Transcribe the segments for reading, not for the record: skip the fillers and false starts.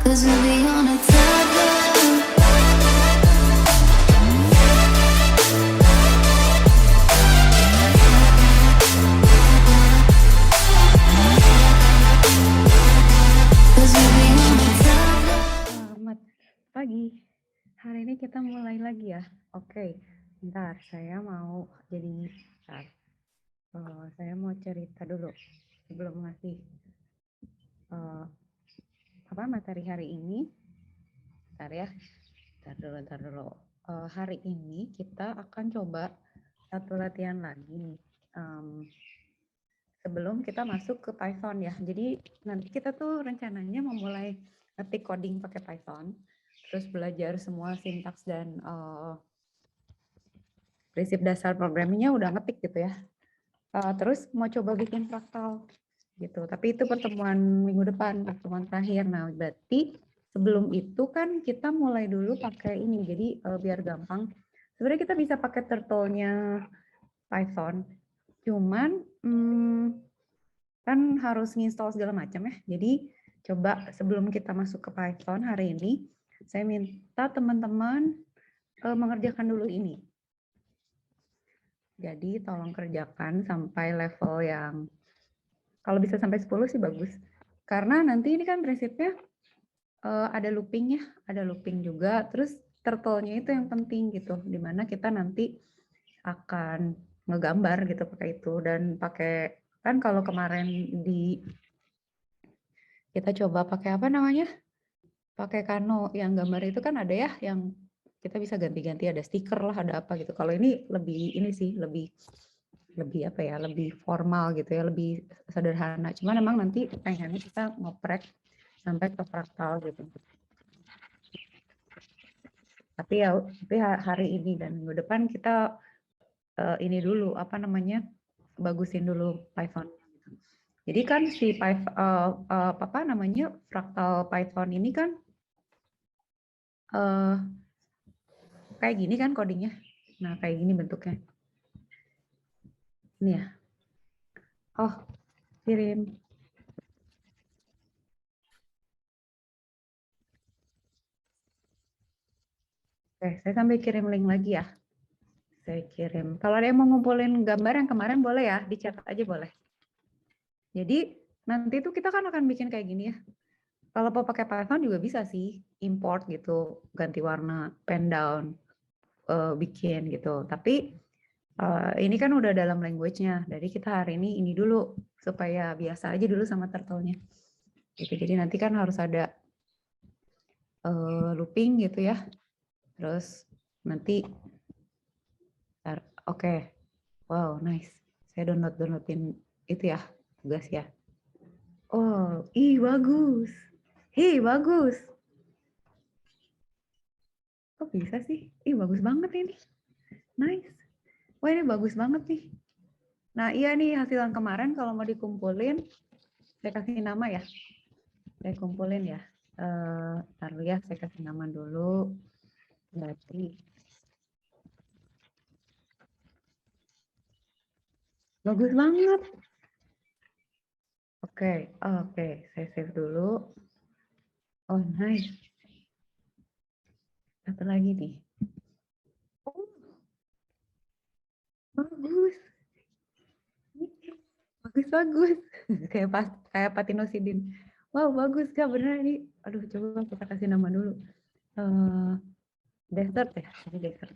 'Cause we'll be on a tether. Selamat pagi. Hari ini kita mulai lagi ya. Oke, bentar. Saya mau saya mau cerita dulu sebelum ngasih materi hari ini. Bentar ya. Bentar dulu. Hari ini kita akan coba satu latihan lagi nih. Sebelum kita masuk ke Python ya. Jadi nanti kita tuh rencananya memulai ngetik coding pakai Python, terus belajar semua sintaks dan prinsip dasar programmingnya udah ngetik gitu ya. Terus mau coba bikin fraktal gitu. Tapi itu pertemuan minggu depan, pertemuan terakhir. Nah, berarti sebelum itu kan kita mulai dulu pakai ini. Jadi biar gampang. Sebenarnya kita bisa pakai turtle-nya Python. Cuman kan harus nginstall segala macam ya. Jadi coba sebelum kita masuk ke Python hari ini, saya minta teman-teman mengerjakan dulu ini. Jadi tolong kerjakan sampai level yang kalau bisa sampai 10 sih bagus. Karena nanti ini kan prinsipnya ada looping ya, ada looping juga. Terus turtle-nya itu yang penting gitu, dimana kita nanti akan ngegambar gitu pakai itu dan pakai kan kalau kemarin kita coba pakai apa namanya? Pakai Kano yang gambar itu kan ada ya yang kita bisa ganti-ganti, ada stiker lah, ada apa gitu. Kalau ini lebih ini sih lebih apa ya, lebih formal gitu ya, lebih sederhana. Cuman memang nanti pengennya kita ngoprek sampai ke fraktal gitu. Tapi hari ini dan minggu depan kita ini dulu apa namanya, bagusin dulu Python. Jadi kan si fraktal Python ini kan kayak gini kan codingnya. Nah kayak gini bentuknya. Ini ya. Oh, kirim. Oke, saya sambil kirim link lagi ya. Saya kirim. Kalau ada yang mau ngumpulin gambar yang kemarin boleh ya, di chat aja boleh. Jadi nanti itu kita kan akan bikin kayak gini ya. Kalau mau pakai Python juga bisa sih, import gitu, ganti warna, pen down, bikin gitu. Tapi ini kan udah dalam language-nya. Jadi kita hari ini dulu supaya biasa aja dulu sama turtle-nya. Gitu. Jadi nanti kan harus ada looping gitu ya. Terus nanti oke. Wow, nice. Saya downloadin itu ya, tugas ya. Oh, bagus. Bagus. Kok bisa sih? Bagus banget ini. Nice. Wah, ini bagus banget nih. Nah, iya nih hasil yang kemarin kalau mau dikumpulin, saya kasih nama ya. Saya kumpulin ya. Ntar dulu ya, saya kasih nama dulu. Berarti bagus banget. Oke, saya save dulu. Oh, nice. Satu lagi nih. Oh, bagus. Bagus. kayak Patinosidin. Wow, bagus Kak, bener ini. Aduh, coba kita kasih nama dulu. Desert ya, ini desert.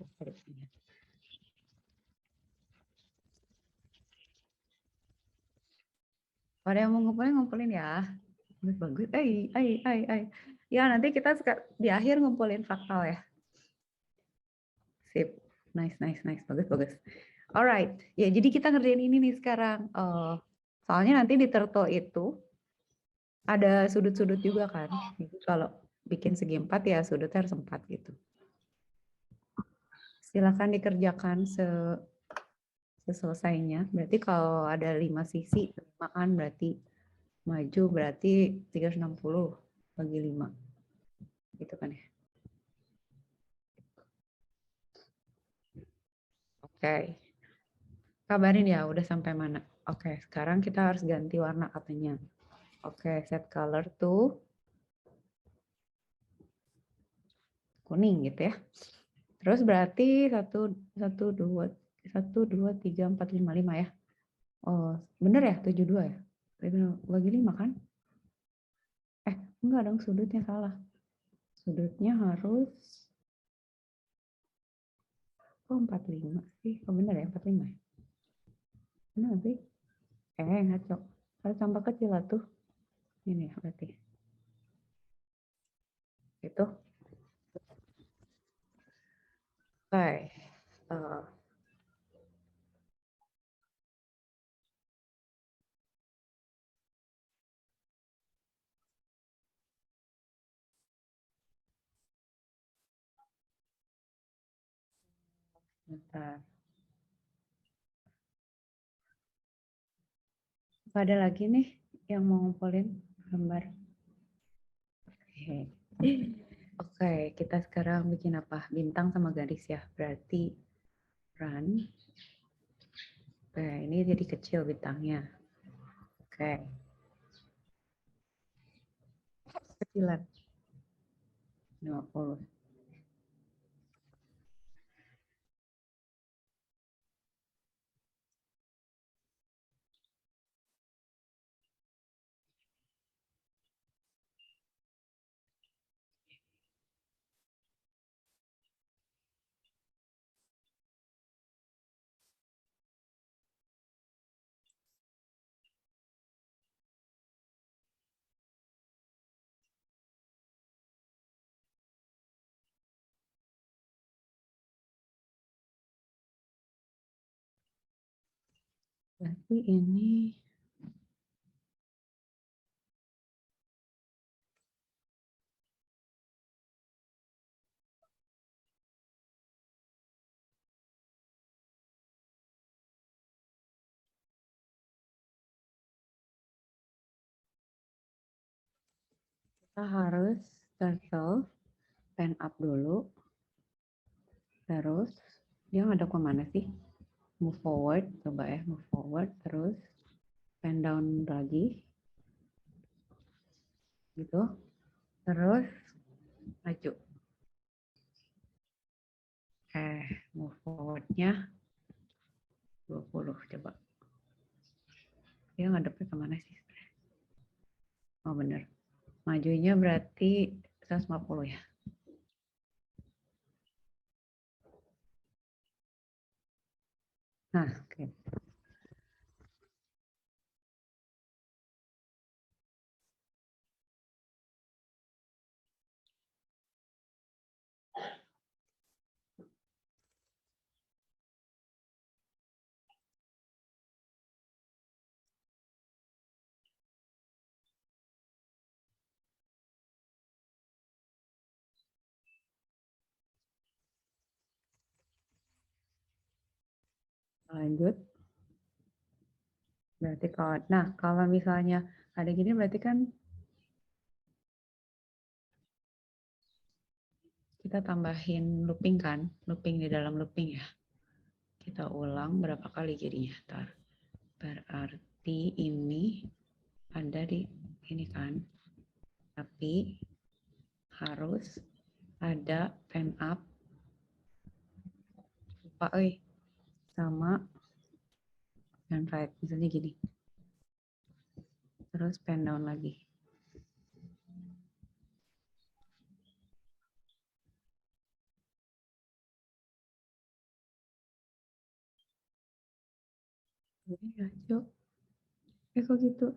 Ada yang mau ngumpulin ya. Bagus. Ya, nanti kita di akhir ngumpulin fraktal ya. Sip. Nice. Bagus. Alright. Ya, jadi kita ngerjain ini nih sekarang. Soalnya nanti di turtle itu ada sudut-sudut juga kan. Jadi kalau bikin segi 4 ya sudutnya harus 4 gitu. Silakan dikerjakan seselesainya. Berarti kalau ada 5 sisi, 5 kan berarti maju berarti 360 bagi 5. Gitu kan ya. Oke. Kabarin ya udah sampai mana. Oke, sekarang kita harus ganti warna katanya. Oke, set color to kuning gitu ya. Terus berarti 1, 2, 3, 4, 5 ya. Oh, bener ya 72 ya? Bagi 5 kan? Enggak dong, sudutnya salah. Sudutnya harus, 45 sih? Oh bener ya 45 ya? Bener sih? Ngaco. Harus tambah kecil lah tuh. Ini ya berarti. Itu. Oke. Bentar. Ada lagi nih yang mau ngumpulin gambar. Oke, kita sekarang bikin apa? Bintang sama garis ya. Berarti run. Oke, ini jadi kecil bintangnya. Oke. Kecilan. 50. Berarti ini kita harus turtle, pen up dulu. Terus dia ngadep kemana sih? Move forward, coba ya, move forward. Terus pen down lagi. Gitu. Terus maju. Move forwardnya 20 coba. Dia ngadepnya kemana sih? Oh bener. Majunya berarti 150 ya. Nah, oke. Lanjut. Berarti kalau misalnya ada gini berarti kan kita tambahin looping kan, looping di dalam looping ya. Kita ulang berapa kali jadinya? Berarti ini ada di ini kan, tapi harus ada pen up, lupa sama pen right, misalnya gini. Terus pen down lagi. Ini ngaco. Kok gitu?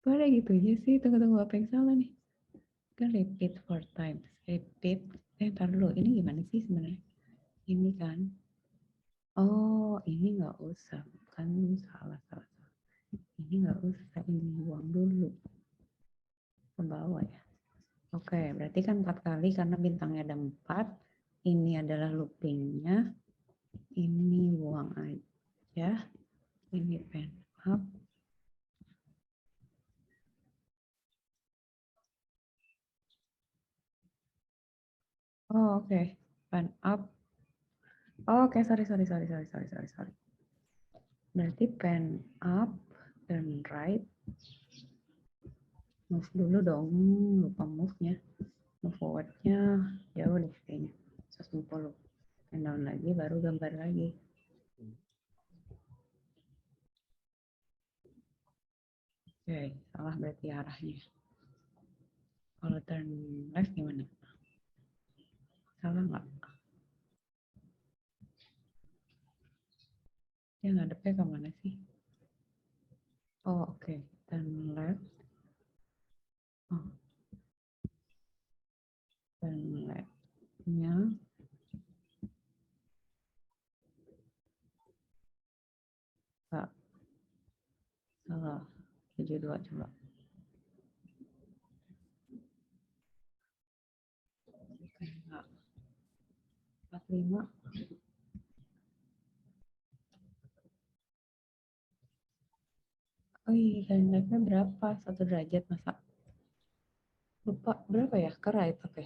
Kok ada gitunya sih? Tunggu apa yang salah nih? Kan repeat 4 times. Repeat. Ntar dulu. Ini gimana sih sebenarnya? Ini kan. Oh, ini nggak usah. Kan salah. Ini nggak usah. Ini buang dulu. Ke bawah ya. Oke, berarti kan 4 kali karena bintangnya ada 4. Ini adalah loopingnya. Ini buang aja. Ini pen up. Oh, oke. Pen up. Oh, oke, sorry. Berarti pen up dan right. move dulu dong, lupa move-nya. Move forward-nya jauh deh kayaknya, 150. And down lagi, baru gambar lagi. Oke, salah berarti arahnya. Kalau turn left gimana? Salah nggak? Dia ngadepnya kemana sih? Oh, oke. Turn left. Oh. Turn left-nya nggak. Salah. 72 coba. Enggak. 45. Oh iya, turn left-nya berapa? 1 derajat masa? Lupa berapa ya? Ke right, oke.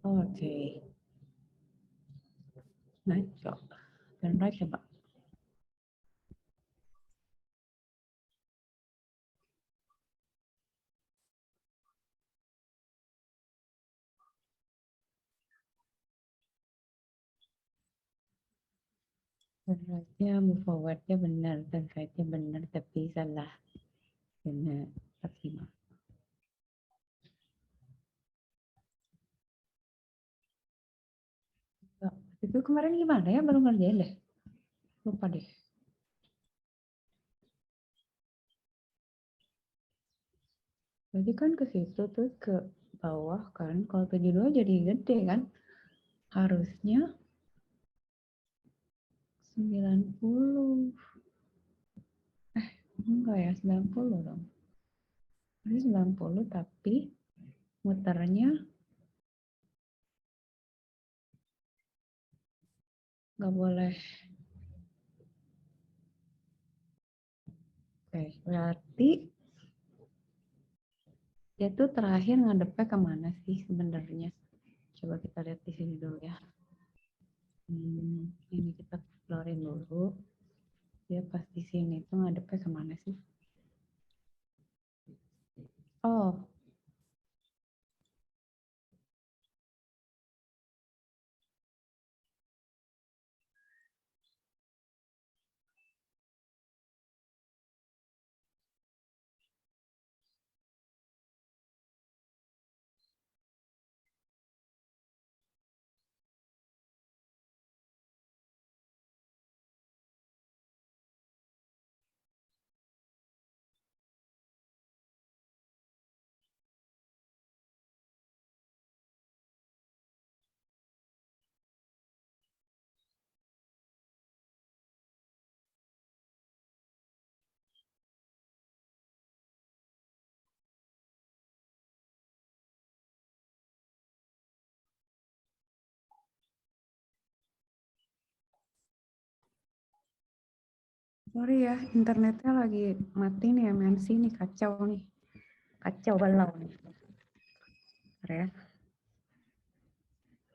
Oke. Ngaco. Turn right coba. Turn right-nya, move forward-nya benar, turn right-nya benar, tapi salah. Benar, 45. Itu kemarin gimana ya? Baru ngerjain deh. Lupa deh. Berarti kan ke situ terus ke bawah kan. Kalau 72 jadi gede kan. Harusnya 90. Enggak ya, 90 dong. Ini 90 tapi muternya nggak boleh. Oke, berarti dia tuh terakhir ngadepnya kemana sih sebenarnya? Coba kita lihat di sini dulu ya. Ini kita keluarin dulu. Dia pas di sini tuh ngadepnya kemana sih? Oh, sorry ya, internetnya lagi mati nih MNC nih, kacau nih. Kacau balau nih. Bentar ya.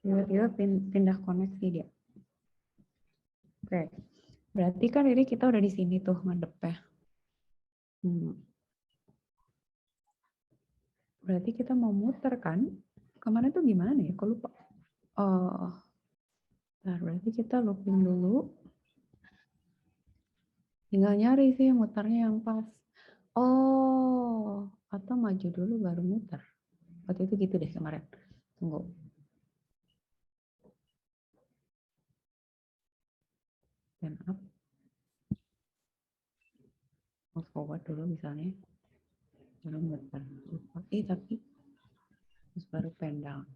Tiba-tiba pindah koneksi dia. Oke, berarti kan ini kita udah di sini tuh ngadepnya. Berarti kita mau muter kan? Kemana tuh gimana ya? Kok lupa? Oh, nah berarti kita looping dulu. Tinggal nyari sih muternya yang pas. Oh, atau maju dulu baru muter. Waktu itu gitu deh kemarin. Tunggu. Dan up. Move forward dulu misalnya. Baru muter. Lupa. Tapi terus baru pen down.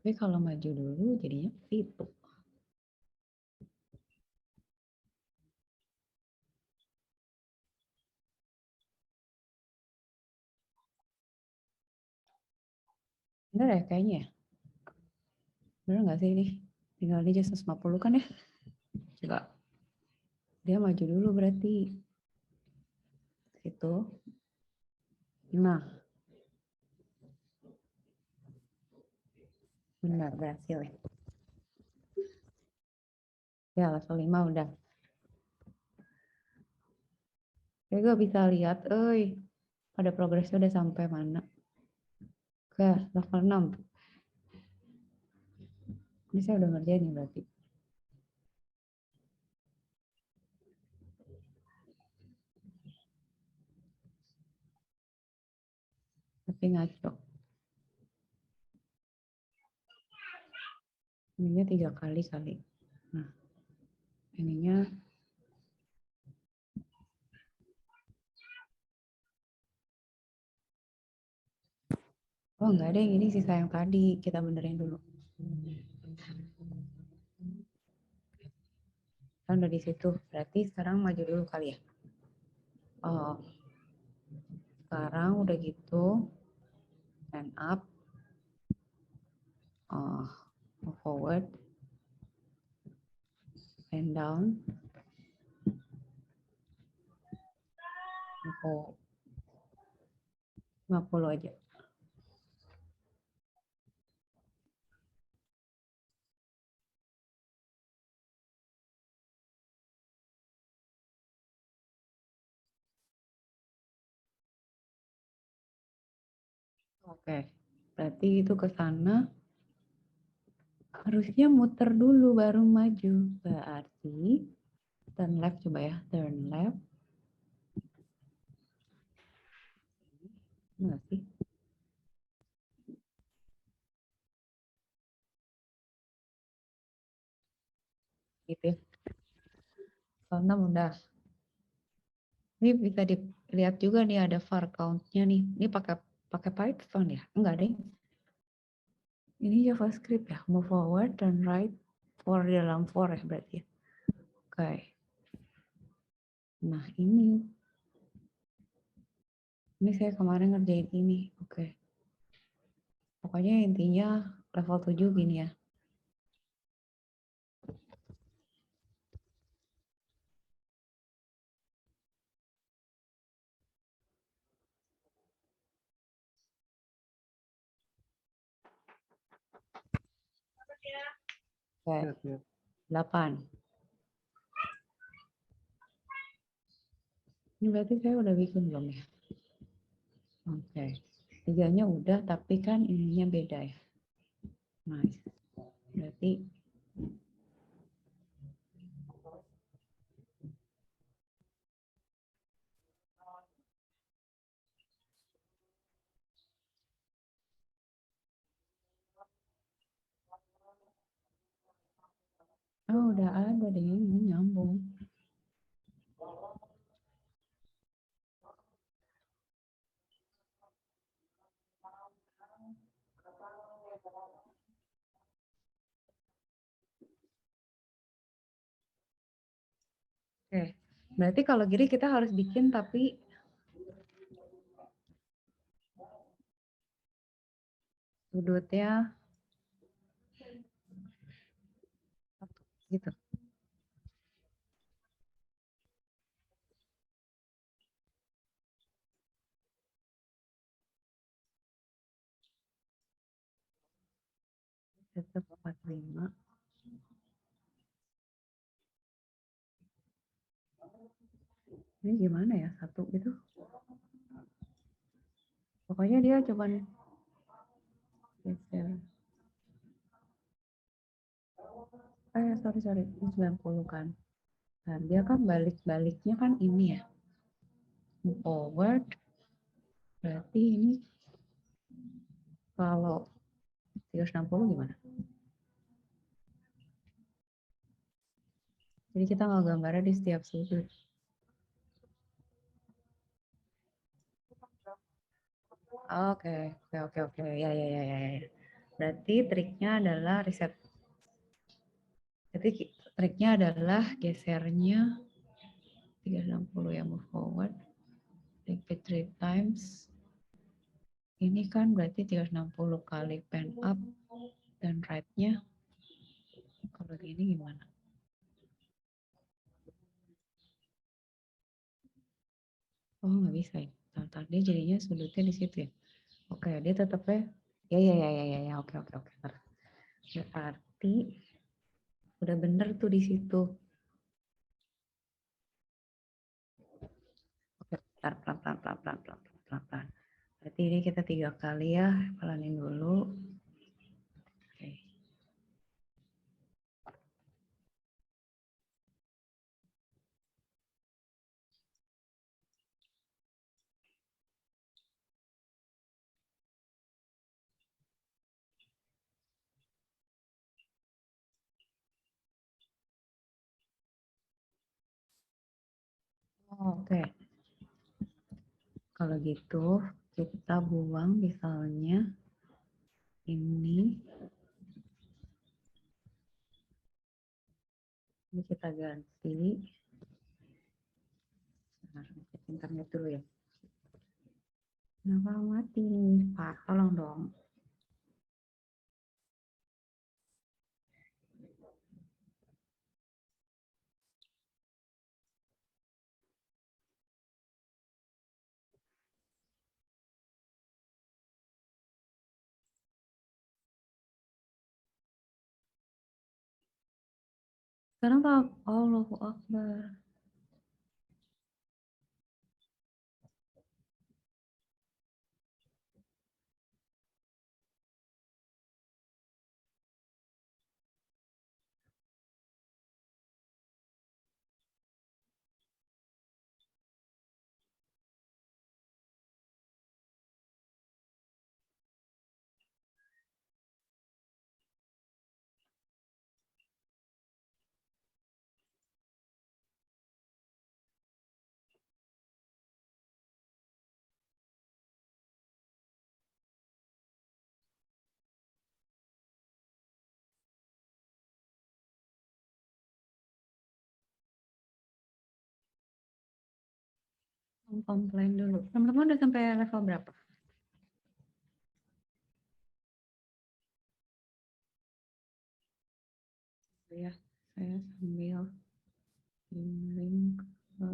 Tapi kalau maju dulu jadinya itu. Bener ya kayaknya ya? Bener nggak sih ini? Tinggal di 150 kan ya? Coba. Dia maju dulu berarti. Situ. Nah. Benar berhasil ya. Ya, level 5 udah. Saya gak bisa lihat, pada progresnya udah sampai mana. Oke, level 6. Ini saya udah ngerjain nih berarti. Tapi ngaco. Ininya 3 kali kali. Nah, ininya oh enggak ada yang ini sisa yang tadi. Kita benerin dulu. Kan udah di situ. Berarti sekarang maju dulu kali ya. Oh, sekarang udah gitu. Stand up. Move forward. Stand down. Move 50 aja. Oke, berarti itu ke sana harusnya muter dulu baru maju. Berarti turn left coba ya, turn left. Enggak sih? Gitu ya. Karena udah. Ini bisa dilihat juga nih ada var count-nya nih. Ini pakai Python ya? Enggak deh. Ini JavaScript ya. Move forward, turn right, for dalam for ya berarti ya. Oke. Nah ini saya kemarin ngerjain ini. Oke. Pokoknya intinya level 7 gini ya. Oke. 8. Ini berarti saya udah bikin belum ya? Oke. 3-nya udah, tapi kan ininya beda ya. Nice. Berarti udah ada deh ini nyambung. Oke. Berarti kalau gini kita harus bikin tapi sudutnya gitu. Tetap 45. Ini gimana ya satu itu? Pokoknya dia cuman geser. Sorry. Ini 90 kan. Nah, dia kan balik-baliknya kan ini ya. Move forward. Berarti ini kalau 360 gimana? Jadi kita nggak gambarnya di setiap sudut. Oke. Ya. Berarti triknya adalah reset. Jadi triknya adalah gesernya 360 ya, move forward. Repeat 3 times. Ini kan berarti 360 kali pen up dan right-nya. Kalau gini gimana? Oh nggak bisa ya. Tadi jadinya sudutnya di situ ya. Oke, dia tetapnya ya. Oke. Berarti Udah bener tuh di situ. Oke, pelan-pelan. Berarti ini kita 3 kali ya, pelanin dulu. Oke. Oke. Kalau gitu kita buang misalnya ini kita ganti. Nah, internet dulu ya. Kenapa mati nih, Pak? Tolong dong. Sekarang Pak, Allahu Akbar. Komplain dulu. Teman-teman udah sampai level berapa? Ya, saya sambil link ke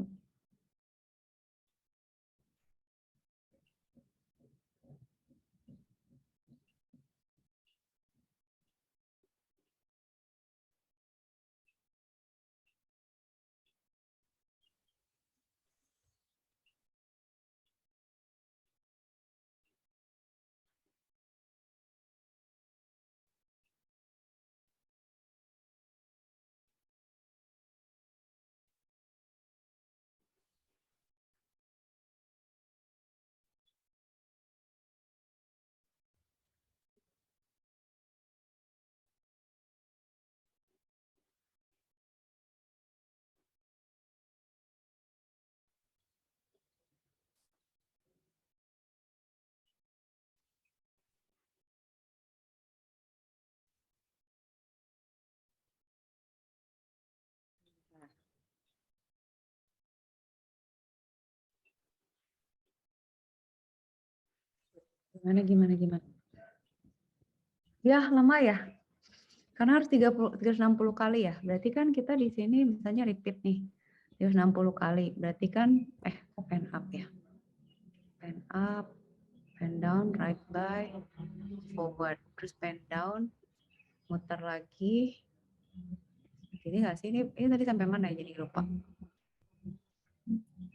gimana. Ya, lama ya. Karena harus 360 kali ya. Berarti kan kita di sini misalnya repeat nih. 360 kali. Berarti kan open up ya. Pen up, pen down, right by, forward. Terus pen down, muter lagi. Jadi nggak sih? Ini tadi sampai mana ya? Jadi lupa.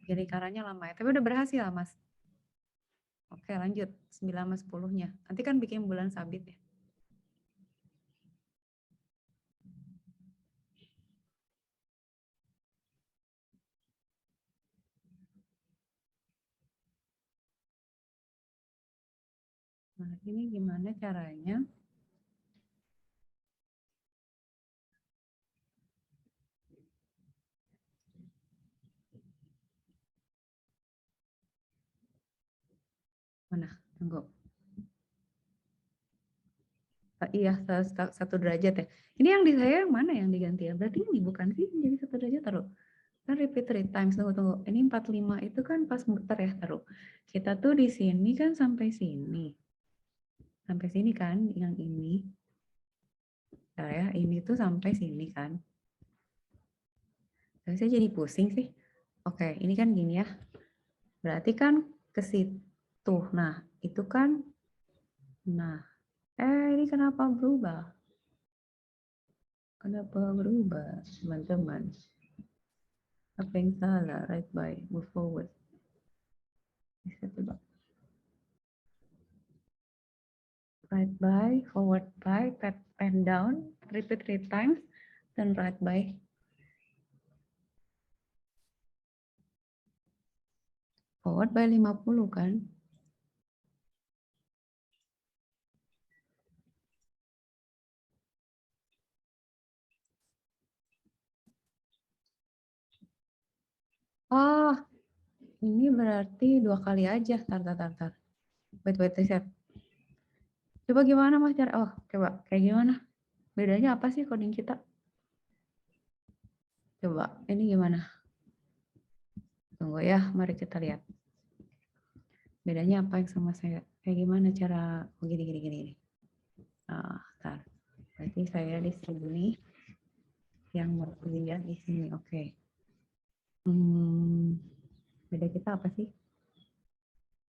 Jadi caranya lama ya. Tapi udah berhasil lah, Mas. Oke, lanjut. 9 sama 10-nya. Nanti kan bikin bulan sabit ya. Nah, ini gimana caranya? Mana? Tunggu. Iya, 1 derajat ya. Ini yang di saya yang mana yang diganti ya? Berarti ini bukan sih jadi 1 derajat, taruh. Kan repeat 3 times. Tunggu. Ini 45 itu kan pas muter ya, taruh. Kita tuh di sini kan sampai sini. Sampai sini kan yang ini. Nah, ya, ini tuh sampai sini kan. Saya jadi pusing sih. Oke, ini kan gini ya. Berarti kan ke situ. Nah, itu kan. Nah, ini kenapa berubah? Kenapa berubah, teman-teman? Apa yang salah? Right by, move forward. Bisa coba. Right by, forward by, pen down, repeat 3 times, then right by. Forward by 50 kan? Oh, ini berarti 2 kali aja. Tar. Wait, reset. Coba gimana Mas cara? Oh, coba kayak gimana? Bedanya apa sih coding kita? Coba, ini gimana? Tunggu ya, mari kita lihat. Bedanya apa yang sama saya? Kayak gimana cara gini. Ah, tar. Berarti saya di sini, yang berkuliah di sini. Oke. Beda kita apa sih?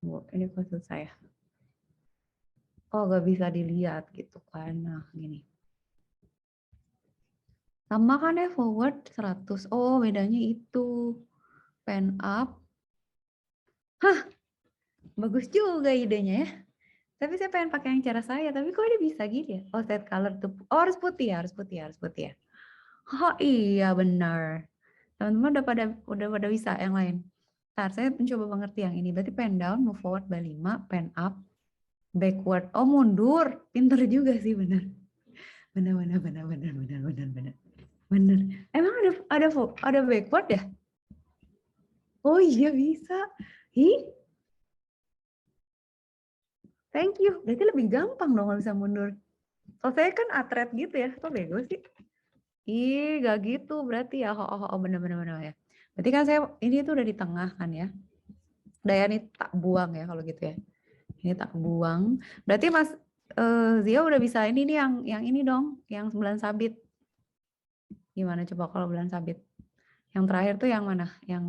Ini maksud saya. Oh, gak bisa dilihat gitu kan. Nah, gini. Sama kan ya forward 100. Oh, bedanya itu. Pen up. Hah, bagus juga idenya ya. Tapi saya pengen pakai yang cara saya, tapi kok ini bisa gitu ya? Oh, set color tuh. Oh, harus putih ya. Oh iya, benar. Teman-teman udah pada bisa yang lain. Ntar saya mencoba mengerti yang ini. Berarti pen down, move forward by 5, pen up, backward. Oh, mundur. Pinter juga sih, benar. Benar. Benar. Emang ada backward ya? Oh iya bisa. Ih, thank you. Berarti lebih gampang dong kalau bisa mundur. Kalau saya kan atlet gitu ya. Kok bego sih? Ih, gak gitu berarti ya. Oh, benar ya. Berarti kan saya ini tuh udah di tengah kan ya. Daya ini tak buang ya kalau gitu ya. Ini tak buang. Berarti Mas Zia udah bisa ini nih yang ini dong, yang 9 sabit. Gimana coba kalau bulan sabit? Yang terakhir tuh yang mana? Yang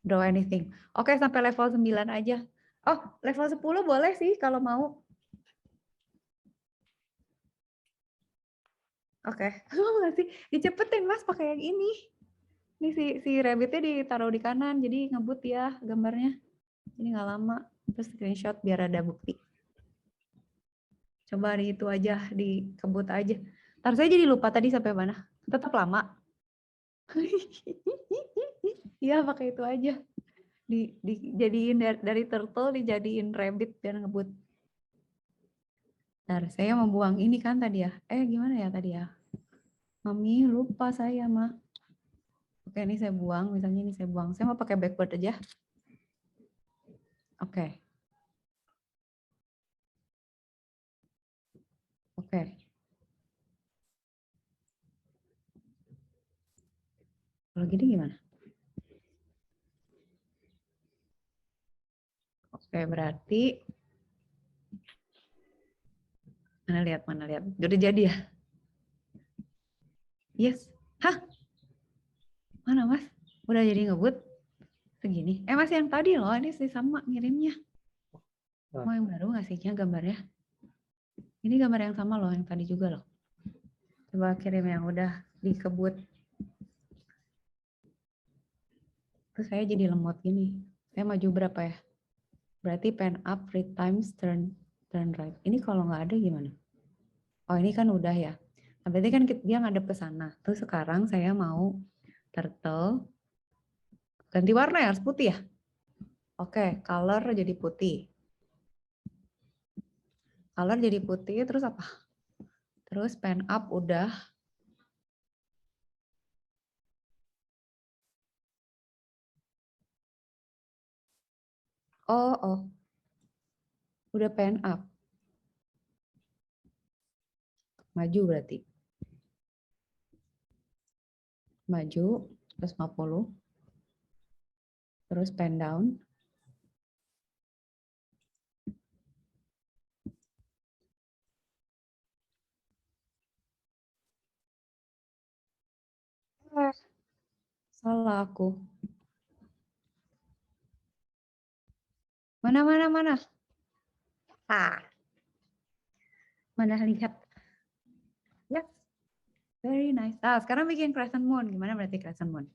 draw anything. Oke, sampai level 9 aja. Oh, level 10 boleh sih kalau mau. Oke. Mau sih? Dicepetin Mas pakai yang ini. Ini si rabbitnya ditaruh di kanan, jadi ngebut ya gambarnya. Ini nggak lama. Terus screenshot biar ada bukti. Coba di itu aja, dikebut aja. Ntar saya jadi lupa tadi sampai mana. Tetap lama. Iya, pakai itu aja. Dijadiin dari turtle dijadiin rabbit biar ngebut. Ntar saya mau buang ini kan tadi ya. Gimana ya tadi ya? Mami, lupa saya, mah. Oke, ini saya buang. Misalnya ini saya buang. Saya mau pakai backward aja. Oke. Oke. Kalau gini gimana? Oke, berarti mana lihat. Udah jadi ya? Yes. Hah? Mana, Mas? Udah jadi ngebut? Segini. Mas yang tadi loh, ini sih sama ngirimnya. Mau yang baru ngasihnya gambarnya? Ini gambar yang sama loh, yang tadi juga loh. Coba kirim yang udah dikebut. Terus saya jadi lemot gini. Saya maju berapa ya? Berarti pen up, 3 times, turn right. Ini kalau nggak ada gimana? Oh, ini kan udah ya. Nah, berarti kan dia ngadep ke sana. Terus sekarang saya mau turtle. Ganti warna ya, harus putih ya? Oke, color jadi putih. Color jadi putih, terus apa? Terus pen up udah. Oh. Udah pen up. Maju berarti. Maju, terus 50. Terus pen down. Salah aku. Mana. Ah, mana lihat. Ya, Very nice. Sekarang bikin crescent moon. Gimana berarti crescent moon?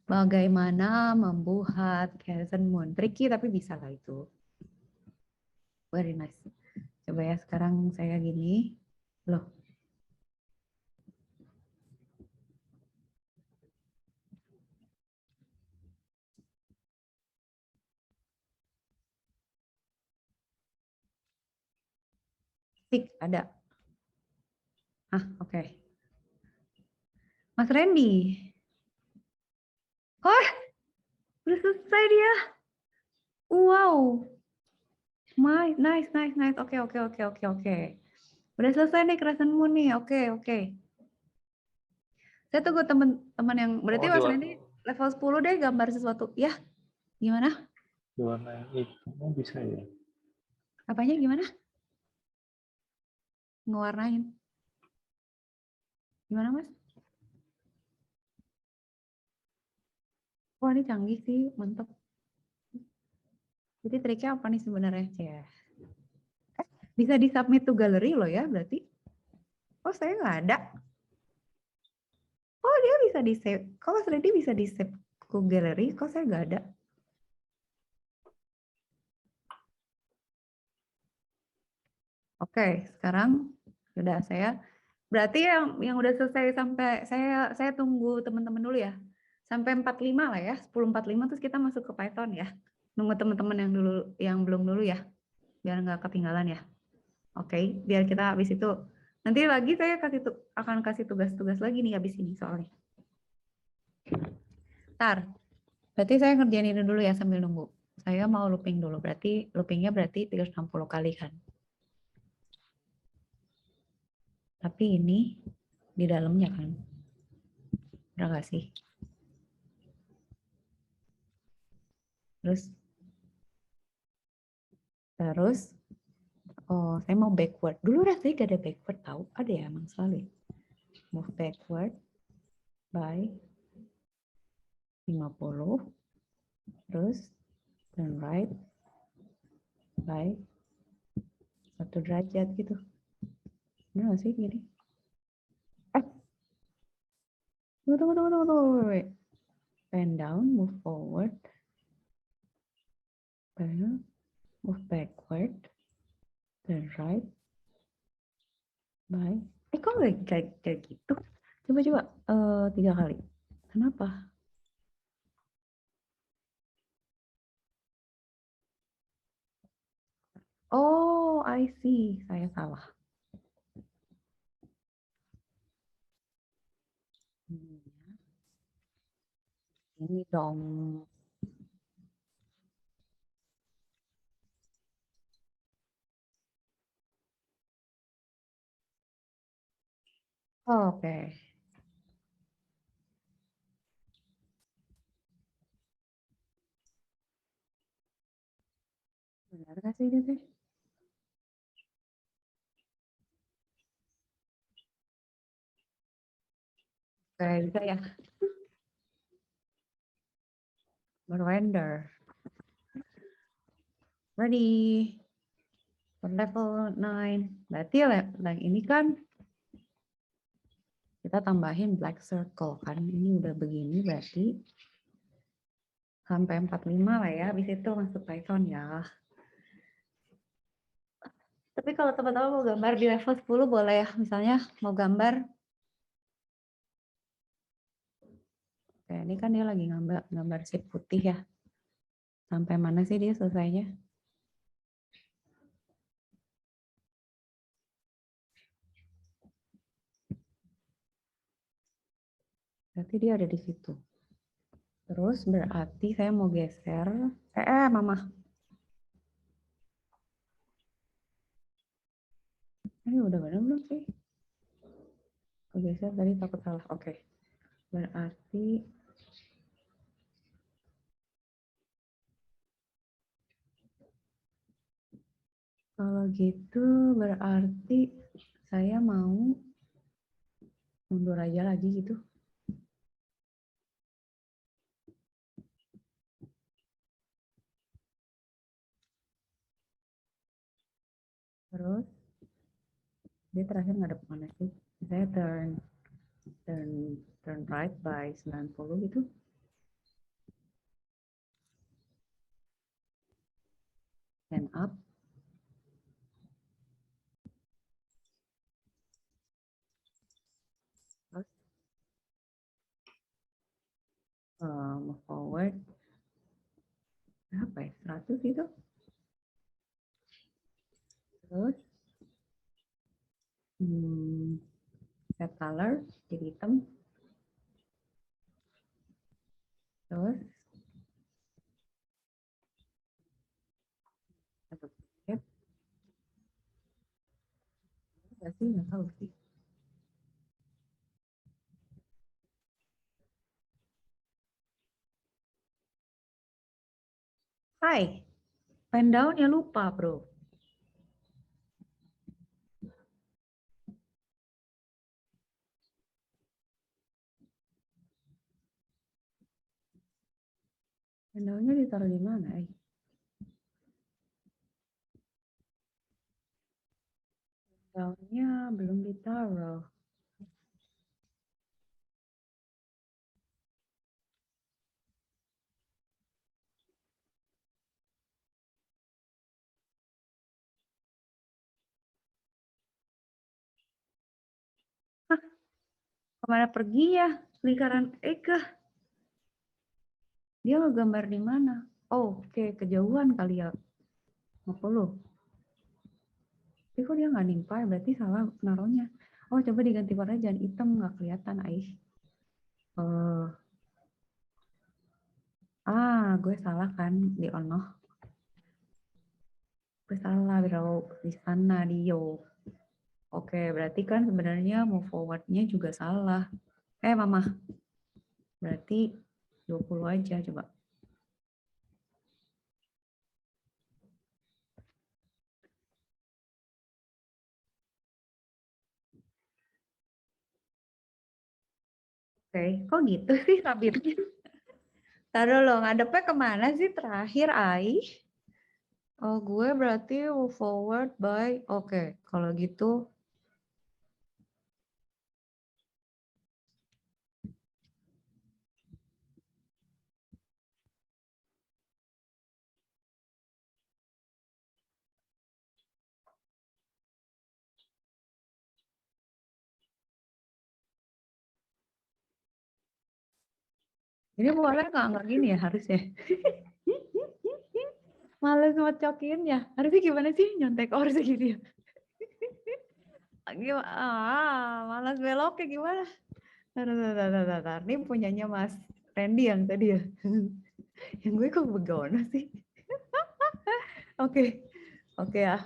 Bagaimana membuat crescent moon? Tricky tapi bisa lah itu. Very nice. Coba ya sekarang saya gini. Loh. Tik ada. Oke. Mas Randy. Oh, udah selesai dia. Wow. Nice. Oke. Udah selesai nih crescent moon nih. Oke. Saya tunggu teman-teman yang berarti Mas Randy level 10 deh gambar sesuatu. Ya, gimana? Warna yang itu bisa ya? Apanya gimana? Ngewarnain. Gimana, Mas? Wah, ini canggih sih, mantap. Jadi triknya apa nih sebenarnya? Ya. Bisa di-submit to gallery loh ya, berarti. Oh, saya nggak ada. Oh, dia bisa di-save. Kok Mas Randy bisa di-save ke gallery? Kok saya nggak ada? Oke, sekarang sudah saya. Berarti yang udah selesai sampai saya tunggu teman-teman dulu ya. Sampai 45 lah ya, 10:45 terus kita masuk ke Python ya. Nunggu teman-teman yang belum dulu ya. Biar nggak ketinggalan ya. Oke, biar kita habis itu nanti lagi saya akan kasih tugas-tugas lagi nih habis ini soalnya. Ntar, berarti saya ngerjain ini dulu ya sambil nunggu. Saya mau looping dulu, berarti loopingnya berarti 360 kali kan. Tapi ini di dalamnya kan. Udah nggak sih? Terus, oh saya mau backward. Dulu rasanya gak ada backward tahu. Ada ya emang selalu. Move backward by 50. Terus turn right by 1 derajat gitu. Bener gak sih gini? Tunggu. Wait. Bend down, move forward. Bend, move backward. Turn right by. Kok kayak gitu? Coba 3 kali. Kenapa? Oh, I see. Saya salah. Ini dong. Oke. Benar nggak sih itu? Oke, bisa ya. Berrender. Ready. For level 9. Berarti ini kan kita tambahin black circle kan. Ini udah begini berarti sampai 45 lah ya. Habis itu masuk Python ya. Tapi kalau teman-teman mau gambar di level 10 boleh ya. Misalnya mau gambar. Oke, ini kan dia lagi gambar sheet putih ya. Sampai mana sih dia selesainya? Berarti dia ada di situ. Terus berarti saya mau geser. Mama. Ini udah benar belum sih? Aku geser tadi takut salah. Oke. Berarti kalau gitu berarti saya mau mundur aja lagi gitu. Terus dia terakhir ngadep mana sih? Saya turn turn right by 90 gitu. And up. Terus move forward. Berapa ya? 100 gitu. Terus set color jadi hitam. Terus nggak sih, nggak tahu sih. Hai, pen down ya lupa bro. Pen downnya ditaruh di mana? Downnya belum ditaruh. Kemana pergi ya? Lingkaran Eka. Dia ngegambar di mana? Oh, oke, kejauhan kali ya. 50. Tapi kok dia nggak nimpa, berarti salah naruhnya. Oh, coba diganti warna jangan hitam, nggak kelihatan, Ais. Gue salah kan di ono. Gue salah, bro. Di sana, Dio. Oke, berarti kan sebenarnya mau forward-nya juga salah. Mama. Berarti 20 aja, coba. Oke, kok gitu sih tabirnya? Taruh lo, ngadepnya kemana sih terakhir, Ais? Oh, gue berarti move forward by, oke, kalau gitu. Ini boleh nggak gini ya harusnya? Males ngocokin ya. Harusnya gimana sih nyontek harusnya gitu ya? Malas beloknya gimana? Tar. Ini punyanya Mas Randy yang tadi ya. Yang gue kok begono sih? Oke. Oke ya.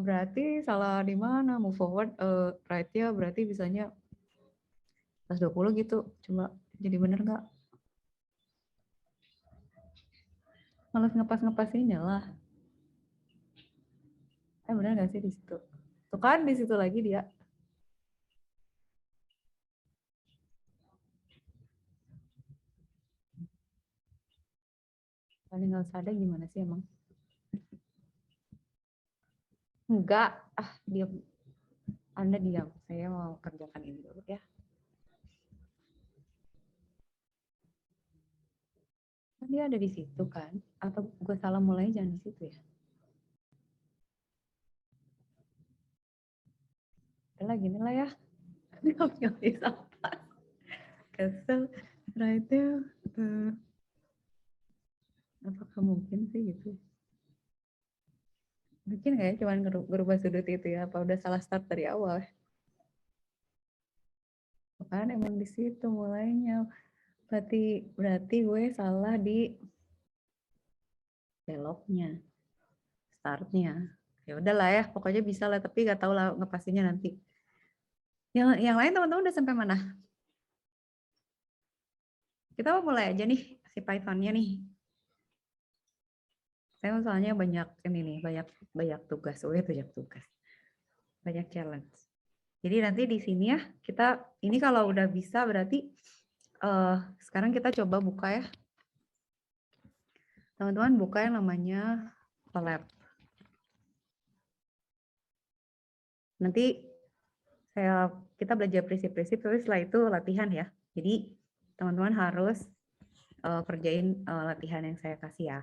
Berarti salah di mana? Move forward, right-nya berarti bisanya 120 gitu. Coba jadi bener nggak? Males ngepas-ngepasinnya lah. Bener nggak sih di situ? Tuh kan di situ lagi dia. Paling nggak usah ada gimana sih emang? Enggak. Diam. Anda diam. Saya mau kerjakan ini dulu ya. Kan dia ada di situ kan? Atau gue salah mulai jangan di situ ya? Udah gini lah ya. Nggak bisa apa. Kesel. Right there. Apakah mungkin sih gitu? Mungkin nggak ya cuman berubah sudut itu ya? Apa udah salah start dari awal? Kan emang di situ mulainya. Berarti gue salah di beloknya, startnya. Ya udahlah ya, pokoknya bisa lah. Tapi nggak tahu lah ngepastinya nanti. Yang lain teman-teman udah sampai mana? Kita mau mulai aja nih si Python-nya nih. Saya misalnya banyak ini nih, banyak tugas, banyak challenge. Jadi nanti di sini ya kita ini kalau udah bisa berarti sekarang kita coba buka ya. Teman-teman buka yang namanya Colab. Nanti kita belajar prinsip-prinsip, terus setelah itu latihan ya. Jadi teman-teman harus kerjain latihan yang saya kasih ya.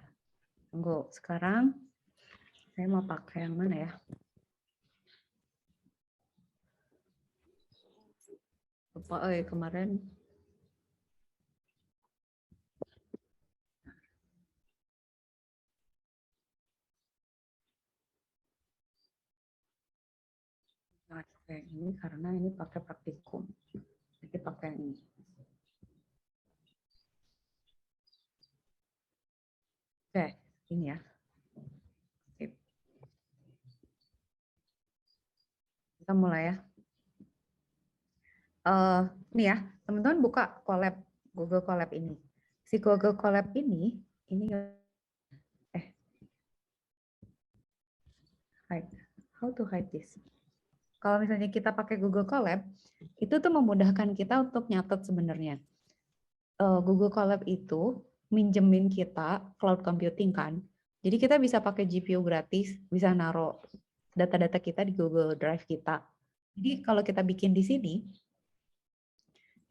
Tunggu, sekarang saya mau pakai yang mana ya? Lupa, kemarin. Pakai ini karena ini pakai praktikum. Jadi pakai yang ini. Oke, ini ya. Sip. Kita mulai ya. Ini ya, teman-teman buka Colab, Google Colab ini. Si Google Colab ini hide. How to hide this? Kalau misalnya kita pakai Google Colab, itu tuh memudahkan kita untuk nyatet sebenarnya. Google Colab itu minjemin kita cloud computing kan. Jadi kita bisa pakai GPU gratis, bisa naruh data-data kita di Google Drive kita. Jadi kalau kita bikin di sini,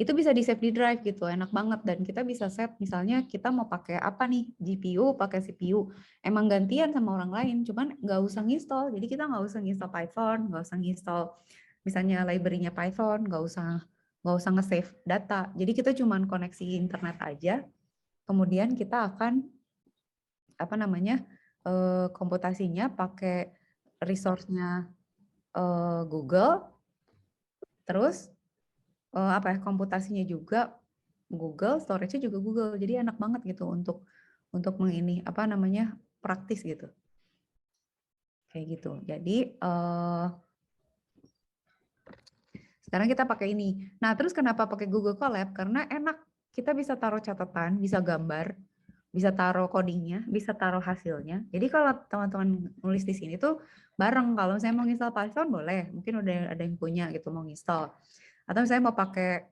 itu bisa di save di drive gitu, enak banget. Dan kita bisa set misalnya kita mau pakai apa nih, GPU, pakai CPU. Emang gantian sama orang lain, cuman nggak usah nginstall. Jadi kita nggak usah nginstall Python, nggak usah nginstall misalnya library-nya Python, nggak usah nge-save data. Jadi kita cuman koneksi internet aja, kemudian kita akan komputasinya pakai resource-nya Google, terus komputasinya juga Google, storage-nya juga Google. Jadi enak banget gitu untuk praktis gitu. Kayak gitu. Jadi sekarang kita pakai ini. Nah, terus kenapa pakai Google Colab? Karena enak. Kita bisa taruh catatan, bisa gambar, bisa taruh codingnya, bisa taruh hasilnya. Jadi kalau teman-teman nulis di sini tuh bareng. Kalau saya mau install Python boleh, mungkin udah ada yang punya gitu mau install. Atau saya mau pakai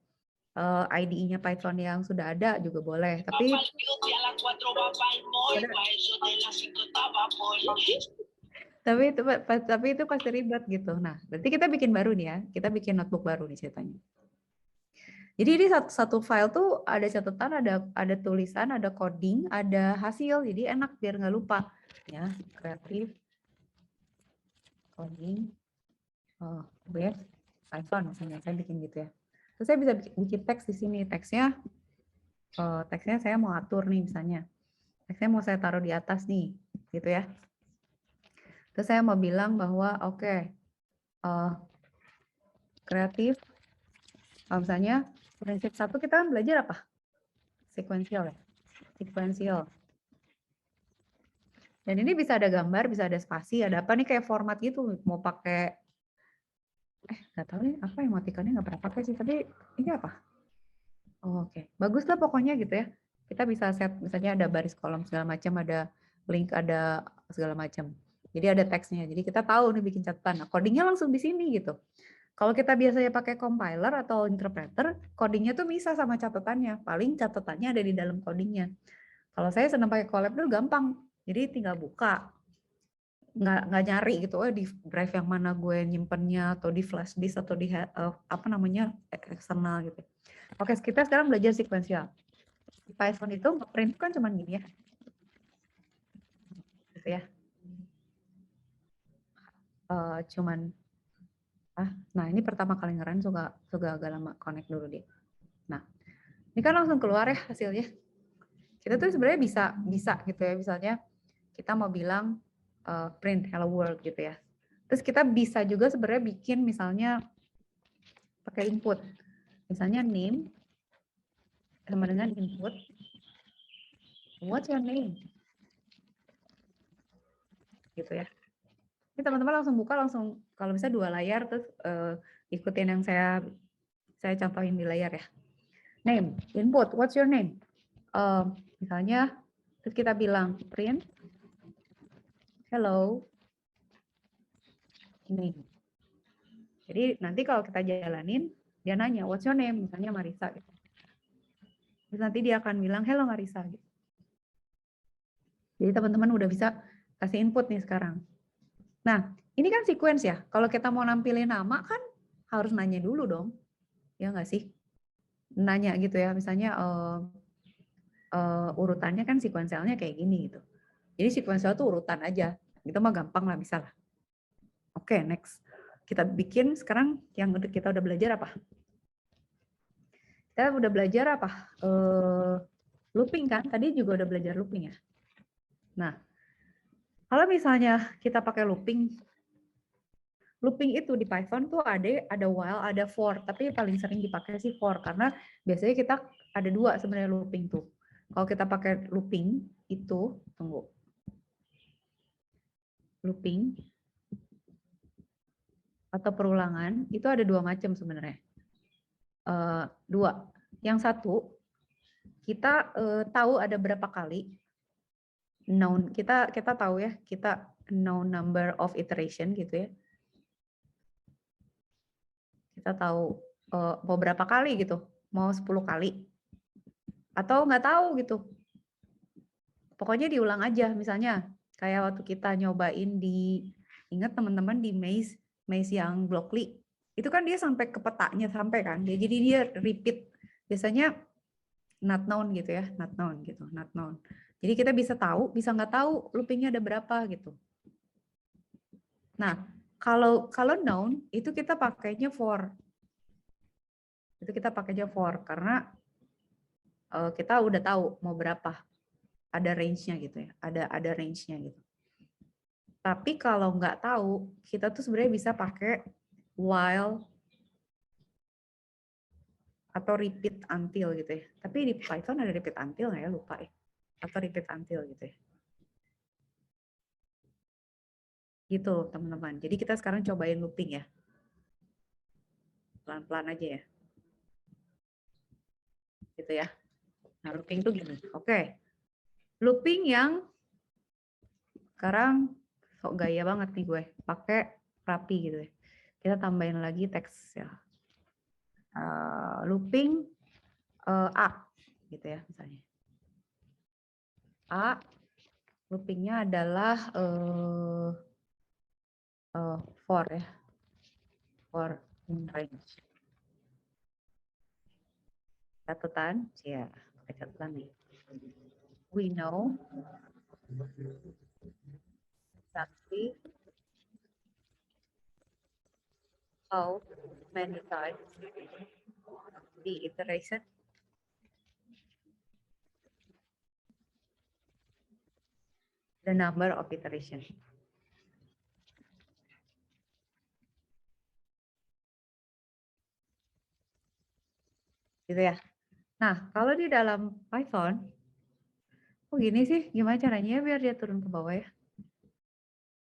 IDE-nya Python yang sudah ada juga boleh. Tapi itu pasti ribet gitu. Nah, berarti kita bikin baru nih ya. Kita bikin notebook baru nih ceritanya. Jadi ini satu file tuh ada catatan, ada tulisan, ada coding, ada hasil. Jadi enak biar nggak lupa. Ya, kreatif, coding, web, Python misalnya. Saya bikin gitu ya. Terus saya bisa bikin teks di sini. Teksnya saya mau atur nih misalnya. Teksnya mau saya taruh di atas nih, gitu ya. Terus saya mau bilang bahwa oke, kreatif, misalnya prinsip 1 kita kan belajar apa? Sequential ya. Sequential. Dan ini bisa ada gambar, bisa ada spasi, ada apa nih kayak format gitu. Mau pakai, nggak tahu nih apa emoticonnya nggak pernah pakai sih. Tapi ini apa? Oh, oke. Bagus lah pokoknya gitu ya. Kita bisa set misalnya ada baris kolom segala macam, ada link, ada segala macam. Jadi ada teksnya. Jadi kita tahu nih bikin catatan. Nah, codingnya langsung di sini gitu. Kalau kita biasanya pakai compiler atau interpreter, codingnya tuh bisa sama catatannya. Paling catatannya ada di dalam codingnya. Kalau saya senang pakai Colab dulu gampang. Jadi tinggal buka. Nggak nyari gitu, di drive yang mana gue nyimpennya, atau di flash disk, atau di eksternal gitu. Oke, kita sekarang belajar sequential. Di Python itu print kan cuma gini ya. Gitu ya. Nah ini pertama kali ngeran juga agak lama connect dulu dia. Nah, ini kan langsung keluar ya hasilnya. Kita tuh sebenarnya bisa gitu ya, misalnya kita mau bilang print hello world gitu ya. Terus kita bisa juga sebenarnya bikin misalnya pakai input. Misalnya name sama dengan input. What's your name? Gitu ya. Ini teman-teman langsung buka, langsung kalau bisa 2 layar, terus ikutin yang saya contohin di layar ya. Name, input, what's your name? Misalnya, terus kita bilang print hello name. Jadi nanti kalau kita jalanin, dia nanya what's your name, misalnya Marisa. Gitu. Terus nanti dia akan bilang hello Marisa. Gitu. Jadi teman-teman udah bisa kasih input nih sekarang. Nah, ini kan sequence ya. Kalau kita mau nampilin nama kan harus nanya dulu dong, ya nggak sih? Nanya gitu ya, misalnya urutannya kan sekuensialnya kayak gini gitu. Jadi sekuensial tuh urutan aja, itu mah gampang lah, bisa lah. Oke, next. Kita bikin sekarang yang kita udah belajar apa? Kita udah belajar apa? Looping kan? Tadi juga udah belajar looping ya. Nah, kalau misalnya kita pakai looping itu di Python tuh ada while, ada for, tapi paling sering dipakai sih for karena biasanya kita ada dua sebenarnya looping tuh. Kalau kita pakai looping itu, tunggu. Looping atau perulangan itu ada dua macam sebenarnya. Dua. Yang satu, kita tahu ada berapa kali known, kita tahu ya, kita known number of iteration gitu ya. Kita tahu mau berapa kali gitu, mau 10 kali atau nggak tahu gitu. Pokoknya diulang aja, misalnya kayak waktu kita nyobain ingat teman-teman di maze yang Blockly, itu kan dia sampai ke petanya sampai kan, jadi dia repeat, biasanya not known gitu ya, not known gitu, not known. Jadi kita bisa tahu, bisa nggak tahu loopingnya ada berapa gitu. Nah, kalau known itu kita pakainya for. Itu kita pakainya for karena kita udah tahu mau berapa. Ada range-nya gitu ya, ada range-nya gitu. Tapi kalau nggak tahu, kita tuh sebenarnya bisa pakai while atau repeat until gitu ya. Tapi di Python ada repeat until nggak ya, lupa ya. Atau repeat until gitu ya. Gitu teman-teman. Jadi kita sekarang cobain looping ya. Pelan-pelan aja ya. Gitu ya. Nah looping tuh gini. Oke. Looping yang sekarang sok gaya banget nih gue. Pakai rapi gitu ya. Kita tambahin lagi teks ya. Looping A gitu ya misalnya. A loopingnya adalah for ya. For in range. Catatan, ya, catatan nih. We know exactly how many times the iteration the number of iteration. Gitu ya. Nah, kalau di dalam Python, oh gini sih, gimana caranya biar dia turun ke bawah ya?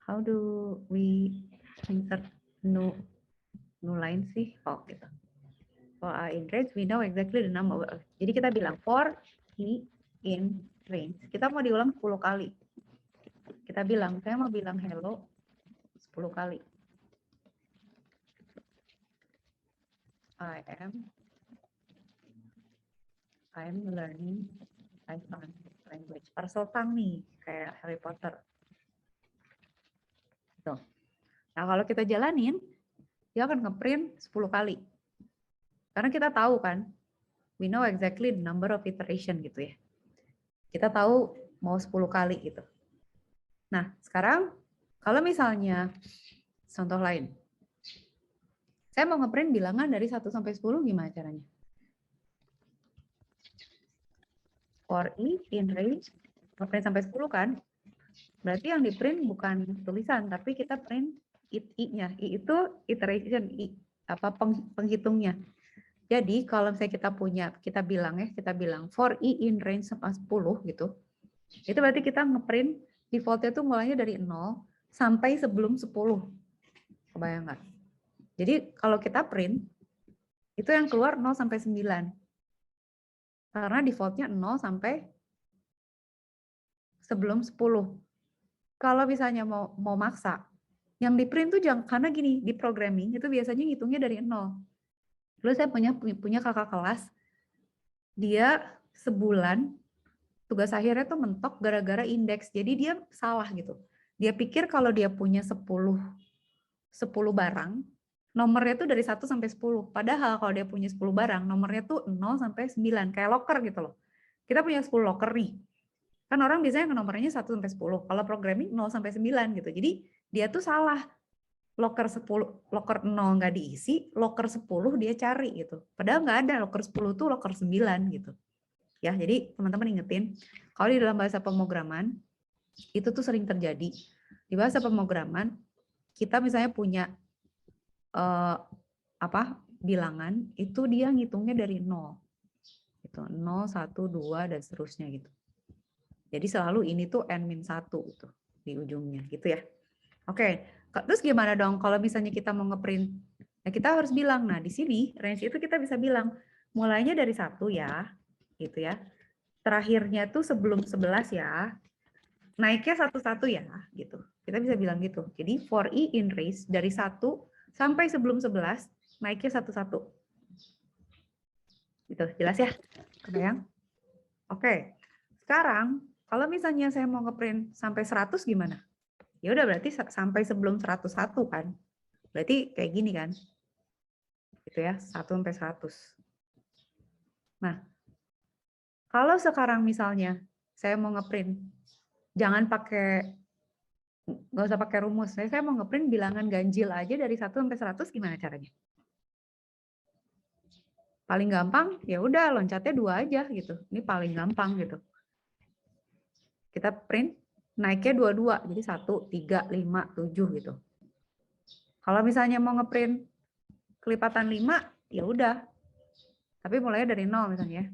How do we insert new line sih? Oh gitu. For a in range, we know exactly the number. Jadi kita bilang for i in range. Kita mau diulang 10 kali. Kita bilang, saya mau bilang hello 10 kali. I'm learning Python language. Parcel tang nih, kayak Harry Potter. Tuh. Nah, kalau kita jalanin, dia akan ngeprint 10 kali. Karena kita tahu kan, we know exactly the number of iteration gitu ya. Kita tahu mau 10 kali gitu. Nah, sekarang kalau misalnya contoh lain. Saya mau ngeprint bilangan dari 1 sampai 10 gimana caranya? For i in range, ngeprint sampai 10 kan? Berarti yang di print bukan tulisan, tapi kita print i-nya. I itu iteration, apa penghitungnya. Jadi kalau misalnya kita bilang for i in range sampai 10 gitu. Itu berarti kita ngeprint defaultnya tuh mulainya dari 0 sampai sebelum 10. Kebayang nggak? Jadi kalau kita print, itu yang keluar 0 sampai 9. Karena defaultnya 0 sampai sebelum 10. Kalau misalnya mau maksa, yang di print tuh jangan, karena gini, di programming itu biasanya ngitungnya dari 0. Dulu saya punya kakak kelas, dia sebulan tugas akhirnya tuh mentok gara-gara indeks. Jadi dia salah gitu. Dia pikir kalau dia punya 10 barang, nomornya tuh dari 1 sampai 10. Padahal kalau dia punya 10 barang, nomornya tuh 0 sampai 9. Kayak locker gitu loh. Kita punya 10 locker nih. Kan orang biasanya nomornya 1 sampai 10. Kalau programming 0 sampai 9 gitu. Jadi dia tuh salah. Locker 10, locker 0 nggak diisi, locker 10 dia cari gitu. Padahal nggak ada, locker 10 tuh locker 9 gitu. Ya, jadi teman-teman ingetin, kalau di dalam bahasa pemrograman, itu tuh sering terjadi. Di bahasa pemrograman, kita misalnya punya bilangan, itu dia ngitungnya dari 0. Gitu. 0, 1, 2, dan seterusnya gitu. Jadi selalu ini tuh n-1 gitu, di ujungnya gitu ya. Oke, terus gimana dong kalau misalnya kita mau ngeprint? Nah, kita harus bilang, nah di sini range itu kita bisa bilang, mulainya dari 1 ya, gitu ya. Terakhirnya tuh sebelum 11 ya, naiknya 1-1 ya, gitu. Kita bisa bilang gitu. Jadi for i in range dari 1 sampai sebelum 11, naiknya 1-1. Gitu, jelas ya? Kebayang? Oke, sekarang kalau misalnya saya mau ngeprint sampai 100 gimana? Ya udah berarti sampai sebelum 101 kan. Berarti kayak gini kan. Gitu ya, 1 sampai 100. Nah, kalau sekarang misalnya saya mau ngeprint, jangan pakai, nggak usah pakai rumus. Saya mau ngeprint bilangan ganjil aja dari 1 sampai 100 gimana caranya? Paling gampang ya udah loncatnya 2 aja gitu. Ini paling gampang gitu. Kita print naiknya 22, jadi 1, 3, 5, 7 gitu. Kalau misalnya mau ngeprint kelipatan 5, ya udah. Tapi mulainya dari 0 misalnya.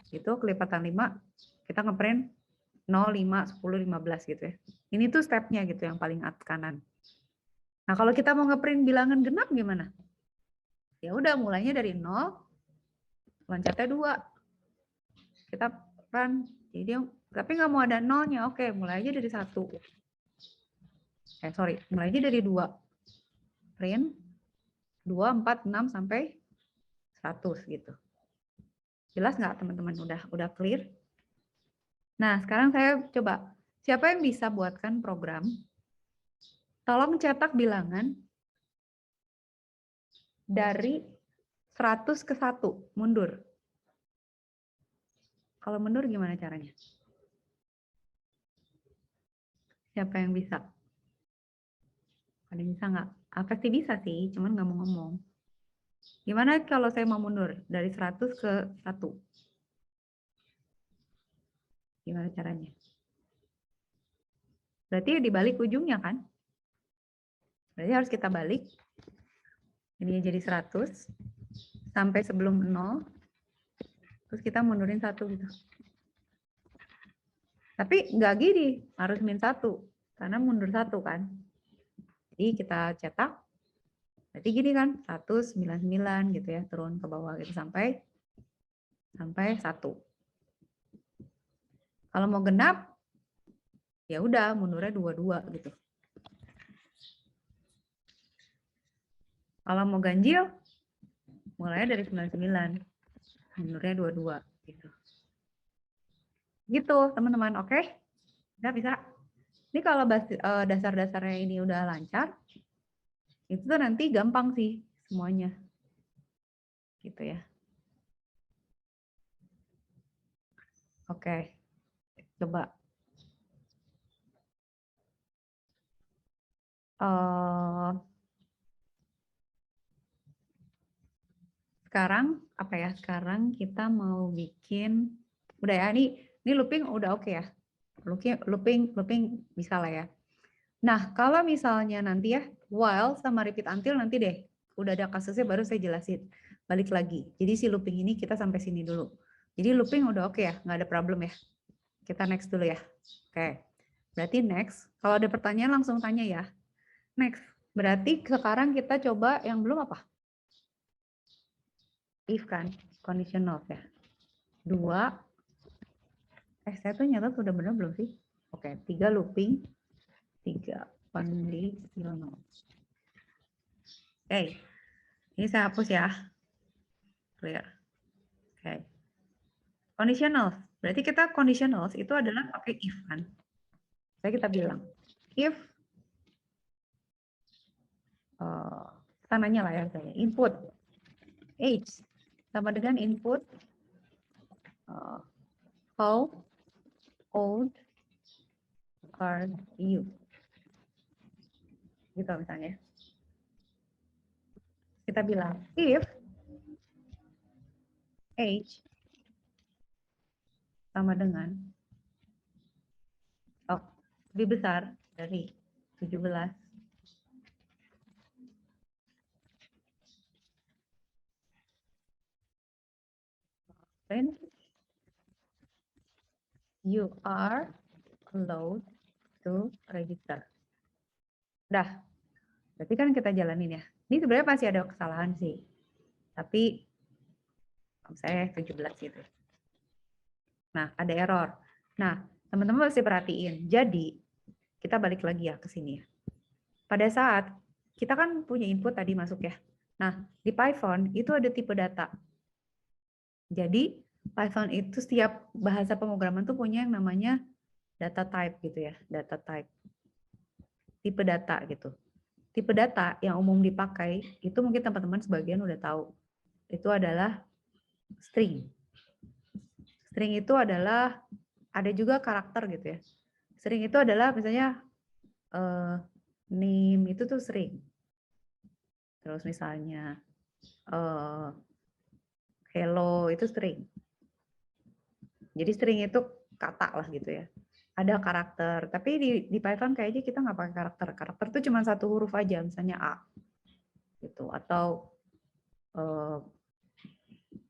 Itu kelipatan 5, kita ngeprint 0, 5, 10, 15 gitu ya. Ini tuh stepnya gitu yang paling kanan. Nah, kalau kita mau ngeprint bilangan genap gimana? Ya udah mulainya dari 0, loncatnya 2. Kita run. Jadi tapi nggak mau ada nolnya. Oke, mulai aja dari 1. Mulai aja dari 2. Print 2, 4, 6 sampai 100 gitu. Jelas nggak teman-teman? Udah clear? Nah, sekarang saya coba. Siapa yang bisa buatkan program? Tolong cetak bilangan dari 100 ke 1, mundur. Kalau mundur gimana caranya? Siapa yang bisa? Ada yang bisa nggak? Pasti bisa sih, cuman nggak mau ngomong. Gimana kalau saya mau mundur dari 100 ke 1? Gimana caranya? Berarti dibalik ujungnya kan? Berarti harus kita balik. Ini jadi 100 sampai sebelum 0. Terus kita mundurin 1 gitu. Tapi nggak gini, harus min 1 karena mundur 1 kan. Jadi kita cetak. Berarti gini kan, 199 gitu ya, turun ke bawah gitu sampai 1. Kalau mau genap ya udah mundurnya 22 gitu. Kalau mau ganjil, mulainya dari 99, mundurnya 22 gitu. Gitu teman-teman, oke? Bisa. Ini kalau dasar-dasarnya ini udah lancar, itu tuh nanti gampang sih semuanya. Gitu ya. Oke, coba. Sekarang apa ya? Sekarang kita mau bikin, udah ya, ini looping udah oke ya. Looping bisa lah ya. Nah, kalau misalnya nanti ya, while sama repeat until nanti deh. Udah ada kasusnya baru saya jelasin. Balik lagi. Jadi si looping ini kita sampai sini dulu. Jadi looping udah oke ya, nggak ada problem ya. Kita next dulu ya. Oke. Berarti next. Kalau ada pertanyaan langsung tanya ya. Next. Berarti sekarang kita coba yang belum apa? If kan, conditional ya. 2. Saya tuh nyatet udah bener belum sih? Oke, 3 looping. 3 conditional. Oke, ini saya hapus ya. Clear. Oke. Conditionals. Berarti kita conditionals itu adalah pakai if kan. Saya kita bilang if Sananya lah ya, misalnya input age sama dengan input how old are you, gitu misalnya. Kita bilang if age sama dengan lebih besar dari 17, then you are allowed to register. Dah, berarti kan kita jalanin ya. Ini sebenarnya masih ada kesalahan sih. Tapi saya 17 gitu. Nah, ada error. Nah, teman-teman mesti perhatiin. Jadi, kita balik lagi ya ke sini ya. Pada saat kita kan punya input tadi masuk ya. Nah, di Python itu ada tipe data. Jadi, Python itu setiap bahasa pemrograman tuh punya yang namanya data type gitu ya, data type. Tipe data gitu. Tipe data yang umum dipakai itu mungkin teman-teman sebagian udah tahu. Itu adalah string. String itu adalah ada juga karakter gitu ya. String itu adalah misalnya name itu tuh string. Terus misalnya hello itu string. Jadi string itu kata lah gitu ya. Ada karakter, tapi di Python kayaknya kita nggak pakai karakter. Karakter itu cuma satu huruf aja, misalnya A, gitu, atau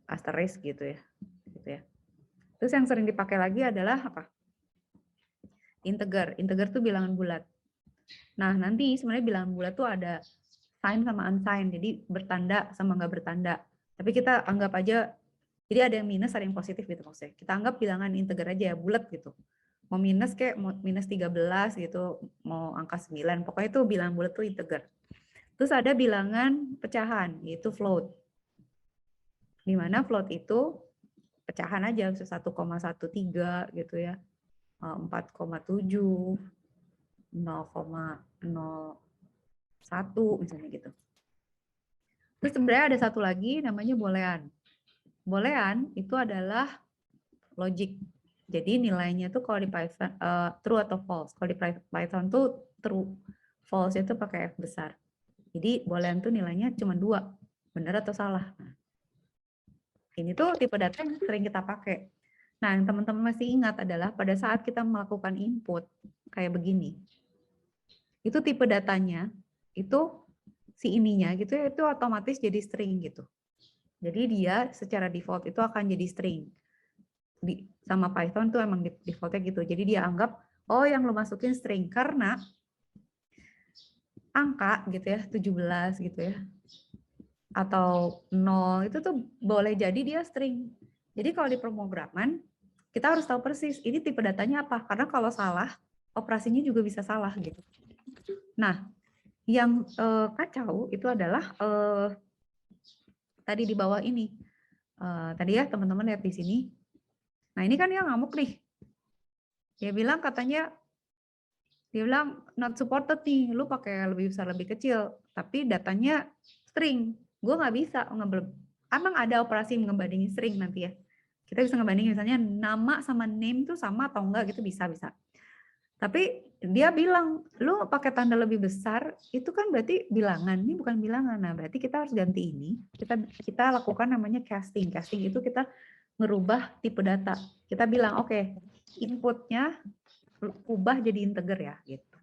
asterisk gitu ya. Terus yang sering dipakai lagi adalah apa? Integer. Integer tuh bilangan bulat. Nah nanti sebenarnya bilangan bulat tuh ada sign sama unsigned, jadi bertanda sama nggak bertanda. Tapi kita anggap aja, jadi ada yang minus, ada yang positif gitu maksudnya. Kita anggap bilangan integer aja ya, bulat gitu. Mau minus kayak mau minus 13 gitu, mau angka 9, pokoknya itu bilangan bulat tuh integer. Terus ada bilangan pecahan, yaitu float. Di mana float itu pecahan aja, 1,13 gitu ya, 4,7, 0,01 misalnya gitu. Terus sebenarnya ada satu lagi namanya boolean. Boolean itu adalah logic. Jadi nilainya tuh kalau di Python true atau false. Kalau di Python tuh true, false itu pakai F besar. Jadi boolean tuh nilainya cuma 2, benar atau salah. Nah, ini tuh tipe data yang sering kita pakai. Nah, yang teman-teman masih ingat adalah pada saat kita melakukan input kayak begini, itu tipe datanya itu si ininya gitu ya, itu otomatis jadi string gitu. Jadi dia secara default itu akan jadi string. Sama Python tuh emang defaultnya gitu. Jadi dia anggap, oh yang lo masukin string karena angka gitu ya, 17 gitu ya, atau 0 itu tuh boleh jadi dia string. Jadi kalau di pemrograman kita harus tahu persis ini tipe datanya apa, karena kalau salah operasinya juga bisa salah gitu. Nah, yang kacau itu adalah tadi di bawah ini. Tadi ya teman-teman lihat di sini. Nah ini kan dia ngamuk nih. Dia bilang not supported nih, lu pakai lebih besar lebih kecil, tapi datanya string. Gue nggak bisa emang ada operasi ngebandingin string nanti ya. Kita bisa ngebandingin misalnya nama sama name tuh sama atau enggak gitu, bisa. Tapi dia bilang, lu pakai tanda lebih besar, itu kan berarti bilangan, ini bukan bilangan. Nah, berarti kita harus ganti ini. Kita lakukan namanya casting. Casting itu kita ngerubah tipe data. Kita bilang, oke, inputnya ubah jadi integer ya, gitu.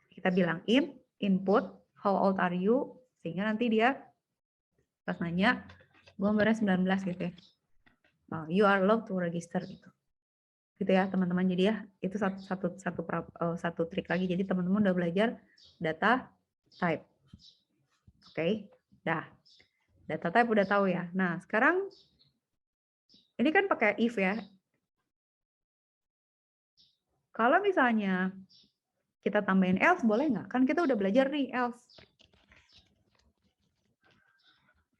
Kita bilang input, how old are you, sehingga nanti dia pas nanya, gue umurnya 19 gitu ya. You are allowed to register gitu. Gitu ya teman-teman. Jadi ya itu satu trik lagi. Jadi teman-teman udah belajar data type. Oke, dah. Data type udah tahu ya. Nah sekarang ini kan pakai if ya. Kalau misalnya kita tambahin else boleh nggak? Kan kita udah belajar nih else.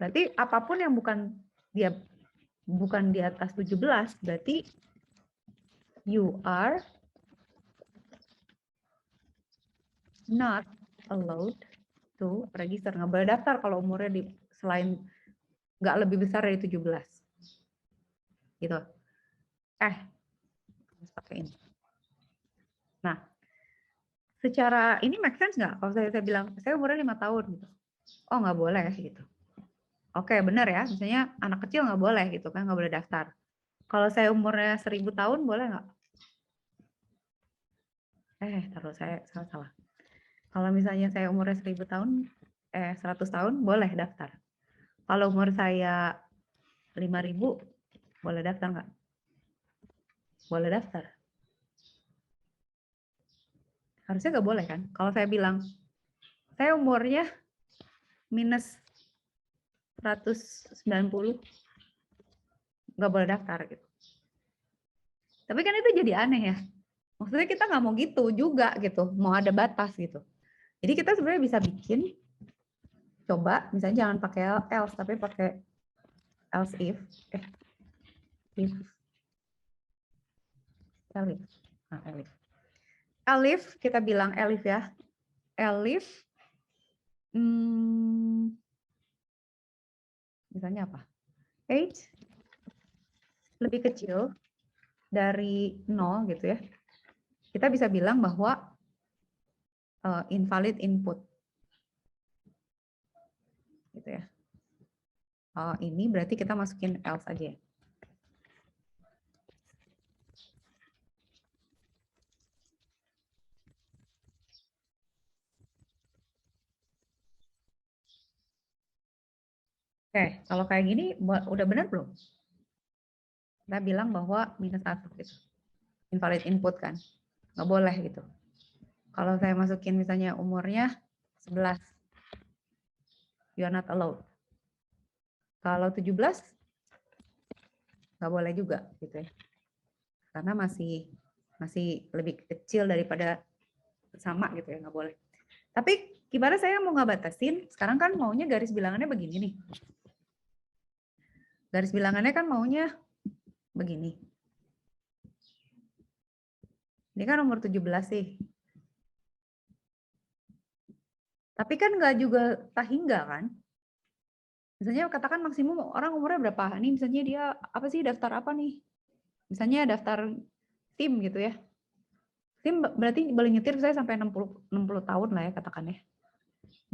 Berarti apapun yang bukan di atas 17 berarti you are not allowed tuh register, nggak boleh daftar kalau umurnya selain nggak lebih besar dari 17 gitu. Harus pakai ini. Nah, secara ini make sense nggak kalau saya bilang saya umurnya 5 tahun gitu, oh nggak boleh gitu. Oke, benar ya, misalnya anak kecil nggak boleh gitu kan, nggak boleh daftar. Kalau saya umurnya 1000 tahun boleh nggak? Taruh saya salah. Kalau misalnya saya umurnya 1000 tahun, 100 tahun boleh daftar. Kalau umur saya 5000, boleh daftar nggak? Boleh daftar. Harusnya nggak boleh kan? Kalau saya bilang, saya umurnya minus 190, nggak boleh daftar gitu. Tapi kan itu jadi aneh ya. Maksudnya kita nggak mau gitu juga gitu, mau ada batas gitu. Jadi kita sebenarnya bisa bikin, coba misalnya jangan pakai else, tapi pakai else if, elif. Nah, elif. Elif, kita bilang elif ya. Elif, misalnya apa? Age lebih kecil dari 0 gitu ya. Kita bisa bilang bahwa invalid input. Gitu ya. Ini berarti kita masukin else aja ya. Oke, kalau kayak gini udah benar belum? Kita bilang bahwa minus 1 gitu. Invalid input kan. Nggak boleh gitu. Kalau saya masukin misalnya umurnya 11, you are not allowed. Kalau 17, nggak boleh juga gitu ya. Karena masih lebih kecil daripada sama gitu ya, nggak boleh. Tapi gimana saya mau nggak batasin? Sekarang kan maunya garis bilangannya begini nih. Garis bilangannya kan maunya begini. Ini kan umur 17 sih. Tapi kan nggak juga tak hingga kan? Misalnya katakan maksimum orang umurnya berapa? Nih misalnya dia apa sih, daftar apa nih? Misalnya daftar tim gitu ya. Tim berarti boleh nyetir saya sampai 60 tahun lah ya katakan ya.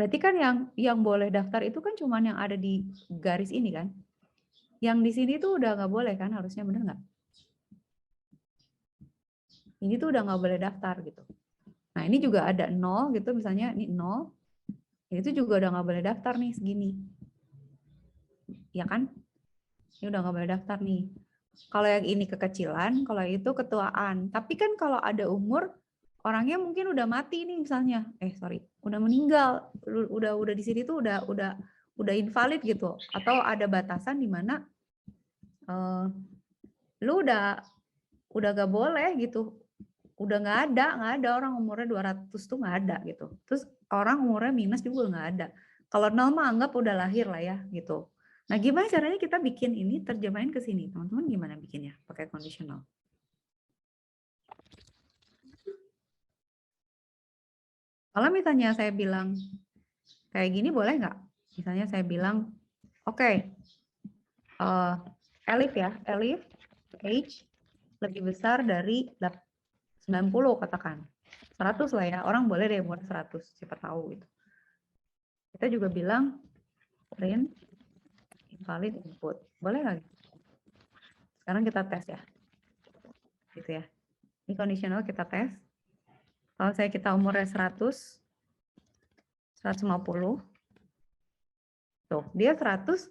Berarti kan yang boleh daftar itu kan cuma yang ada di garis ini kan. Yang di sini tuh udah nggak boleh kan, harusnya, bener nggak? Ini tuh udah nggak boleh daftar gitu. Nah ini juga ada 0 gitu, misalnya ini 0. Ini tuh juga udah nggak boleh daftar nih segini. Ya kan? Ini udah nggak boleh daftar nih. Kalau yang ini kekecilan, kalau itu ketuaan. Tapi kan kalau ada umur, orangnya mungkin udah mati nih misalnya. Udah meninggal. Udah di sini tuh udah invalid gitu. Atau ada batasan di mana lu udah gak boleh gitu. Udah nggak ada orang umurnya 200 tuh nggak ada gitu. Terus orang umurnya minus juga nggak ada. Kalau 0 mah anggap udah lahir lah ya gitu. Nah gimana caranya kita bikin ini terjemahin ke sini? Teman-teman gimana bikinnya? Pakai conditional. Kalau misalnya saya bilang kayak gini boleh nggak? Misalnya saya bilang, oke, Elif ya, Elif age lebih besar dari 90 katakan. 100 lah ya, orang boleh deh umur 100, siapa tahu gitu. Kita juga bilang print invalid input. Boleh nggak? Sekarang kita tes ya. Gitu ya. Ini conditional kita tes. Kalau kita umurnya 100, 150. Tuh, dia 100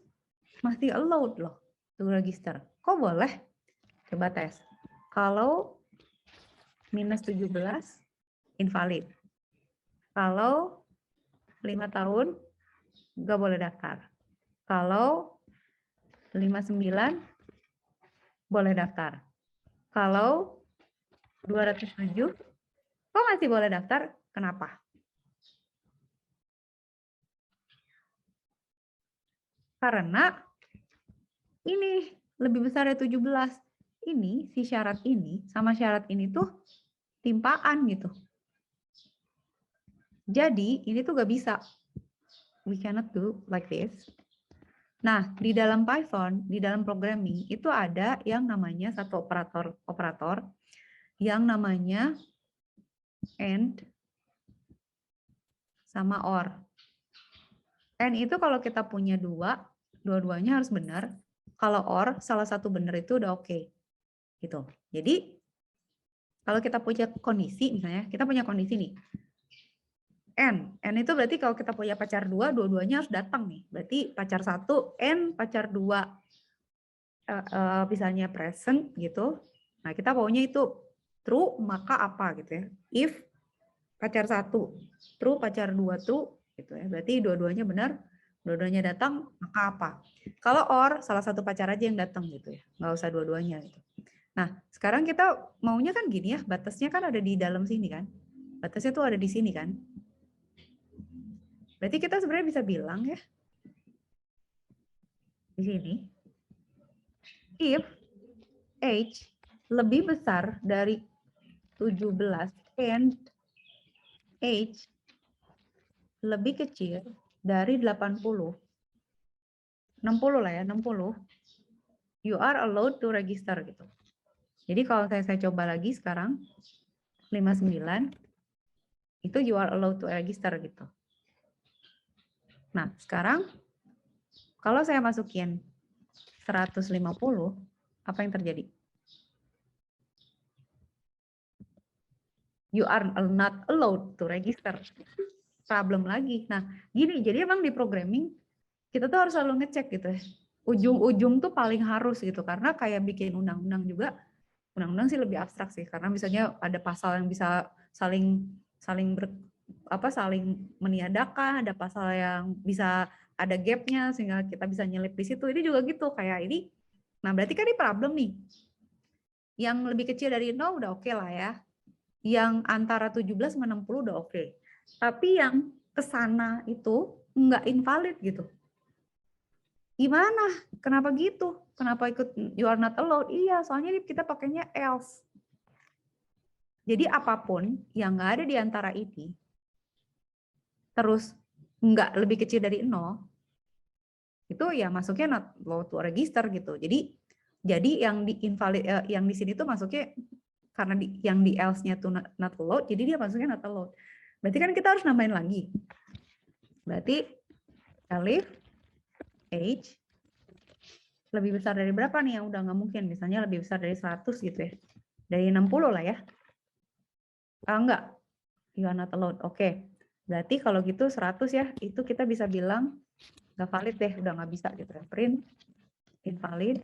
masih allowed loh to register. Kok boleh? Coba tes. Kalau minus 17, invalid. Kalau 5 tahun, nggak boleh daftar. Kalau 59, boleh daftar. Kalau 207, kok masih boleh daftar? Kenapa? Karena ini lebih besar dari 17. Ini, si syarat ini sama syarat ini tuh timpaan gitu. Jadi ini tuh gak bisa. we cannot do like this. Nah, di dalam Python, di dalam programming itu ada yang namanya satu operator yang namanya AND sama OR. AND itu kalau kita punya dua-duanya harus benar. Kalau OR salah satu benar itu udah oke. Gitu. Jadi kalau kita punya kondisi misalnya, kita punya kondisi nih. N itu berarti kalau kita punya pacar dua-duanya harus datang nih. Berarti pacar 1, N, pacar 2 misalnya present gitu. Nah, kita maunya itu true, maka apa gitu ya. If pacar 1 true, pacar 2 true gitu ya. Berarti dua-duanya benar, dua-duanya datang, maka apa. Kalau or, salah satu pacar aja yang datang gitu ya. Nggak usah dua-duanya gitu. Nah, sekarang kita maunya kan gini ya, batasnya kan ada di dalam sini kan. Batasnya tuh ada di sini kan. Berarti kita sebenarnya bisa bilang ya, di sini, if age lebih besar dari 17 and age lebih kecil dari 80, 60 lah ya, 60, you are allowed to register gitu. Jadi kalau saya coba lagi sekarang, 59, itu you are allowed to register gitu. Nah, sekarang kalau saya masukin 150, apa yang terjadi? You are not allowed to register. Problem lagi. Nah, gini, jadi emang di programming kita tuh harus selalu ngecek gitu ya. Ujung-ujung tuh paling harus gitu, karena kayak bikin undang-undang juga, undang-undang sih lebih abstrak sih, karena misalnya ada pasal yang bisa saling meniadakan, ada pasal yang bisa ada gapnya sehingga kita bisa nyelip di situ. Ini juga gitu kayak ini. Nah, berarti kan ini problem nih. Yang lebih kecil dari 0 udah oke lah ya. Yang antara 17 sama 60 udah oke. Tapi yang kesana itu nggak invalid gitu. Gimana? Kenapa gitu? Kenapa ikut you are not allowed? Iya, soalnya kita pakainya else. Jadi apapun yang nggak ada di antara ini, terus nggak lebih kecil dari 0, itu ya masuknya not allowed to register gitu. Jadi yang di invalid, yang di sini tuh masuknya karena yang di else-nya tuh not allowed, jadi dia masuknya not allowed. Berarti kan kita harus nambahin lagi. Berarti elif age lebih besar dari berapa nih yang udah nggak mungkin? Misalnya lebih besar dari 100 gitu ya. Dari 60 lah ya. Enggak. You are not allowed. Oke. Berarti kalau gitu 100 ya, itu kita bisa bilang nggak valid deh, udah nggak bisa gitu ya. Print invalid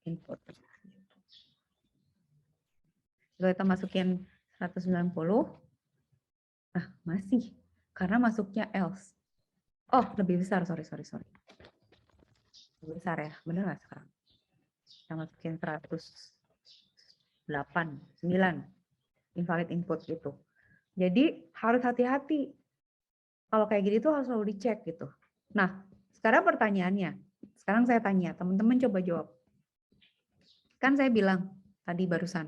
input. Kalau kita masukin 190, masih. Karena masuknya else. Oh, lebih besar, sorry. Lebih besar ya, bener nggak sekarang? Kita masukin 108, 9, invalid input gitu. Jadi harus hati-hati. Kalau kayak gini tuh harus selalu dicek gitu. Nah, sekarang pertanyaannya, sekarang saya tanya, teman-teman coba jawab. Kan saya bilang tadi barusan,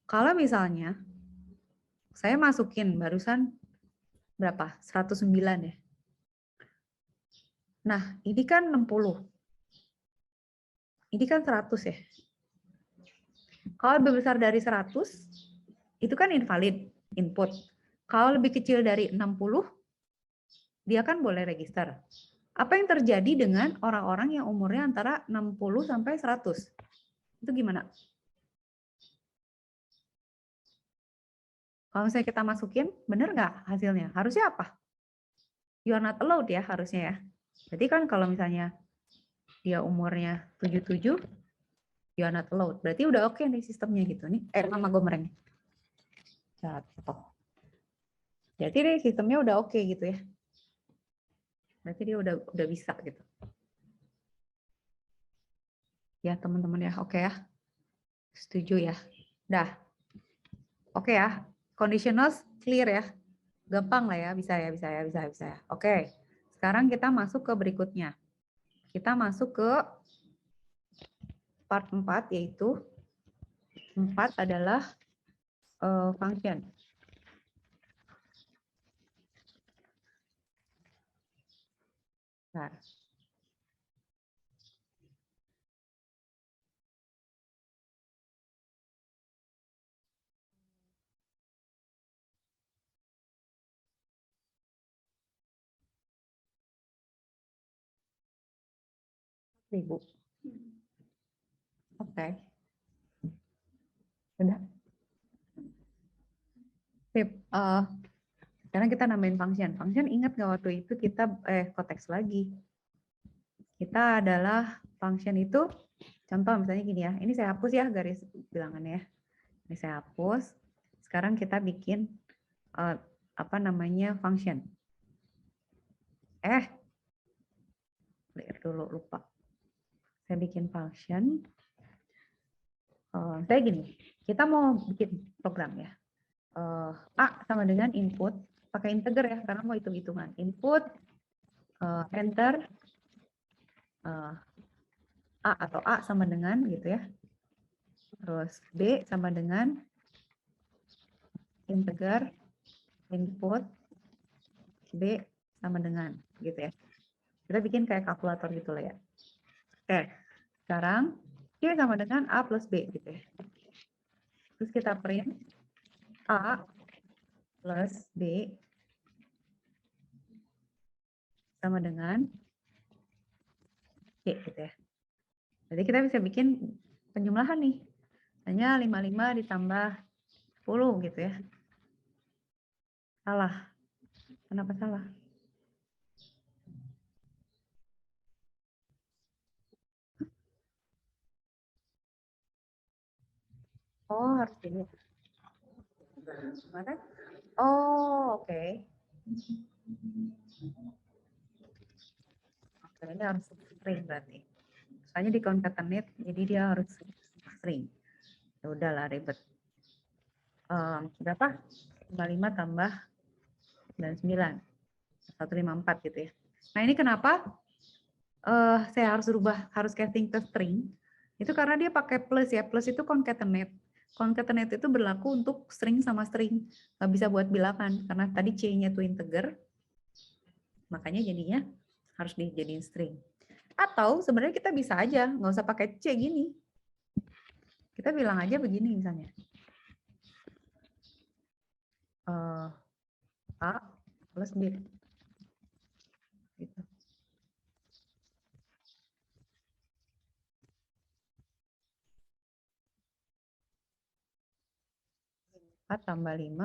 kalau misalnya saya masukin barusan berapa? 109 ya. Nah, ini kan 60. Ini kan 100 ya. Kalau lebih besar dari 100, itu kan invalid input. Kalau lebih kecil dari 60, dia kan boleh register. Apa yang terjadi dengan orang-orang yang umurnya antara 60 sampai 100? Itu gimana? Kalau misalnya kita masukin, benar nggak hasilnya? Harusnya apa? You are not allowed ya harusnya ya. Jadi kan kalau misalnya dia umurnya 77, you are not allowed. Berarti udah oke nih sistemnya gitu nih. Mama gue mereng. Jatuh. Jadi nih sistemnya udah oke gitu ya. Berarti dia udah bisa gitu. Ya teman-teman ya, oke ya. Setuju ya. Dah. Oke ya. Conditionals clear ya. Gampang lah ya, bisa ya. Oke. Sekarang kita masuk ke berikutnya. Kita masuk ke part 4, yaitu 4 adalah function. Bentar. Ribu. Oke. Udah. Sip. Sekarang kita nambahin function. Function ingat nggak waktu itu kita konteks lagi. Kita adalah function itu, contoh misalnya gini ya. Ini saya hapus ya garis bilangannya. Ini saya hapus. Sekarang kita bikin apa namanya function. Clear dulu, lupa. Saya bikin function. Saya gini, kita mau bikin program ya. A sama dengan input, pakai integer ya, karena mau hitung-hitungan. Input, enter, A atau A sama dengan gitu ya. Terus B sama dengan integer, input, B sama dengan gitu ya. Kita bikin kayak kalkulator gitu lah ya. Oke, sekarang C sama dengan A plus B gitu ya. Terus kita print A plus B sama dengan C gitu ya. Jadi kita bisa bikin penjumlahan nih. Hanya 55 ditambah 10 gitu ya. Salah. Kenapa salah? Oh, harus ini. Mana? Oh, oke. Oke, ini harus string berarti. Soalnya di concatenate, jadi dia harus string. Ya udahlah, ribet. Berapa? 55 tambah 99. 154 gitu ya. Nah, ini kenapa saya harus harus casting ke string? Itu karena dia pakai plus ya. Plus itu concatenate. Concatenate itu berlaku untuk string sama string. Nggak bisa buat bilangan. Karena tadi C-nya itu integer. Makanya jadinya harus dijadiin string. Atau sebenarnya kita bisa aja. Nggak usah pakai C gini. Kita bilang aja begini misalnya. A plus B. Gitu. 4 tambah 5.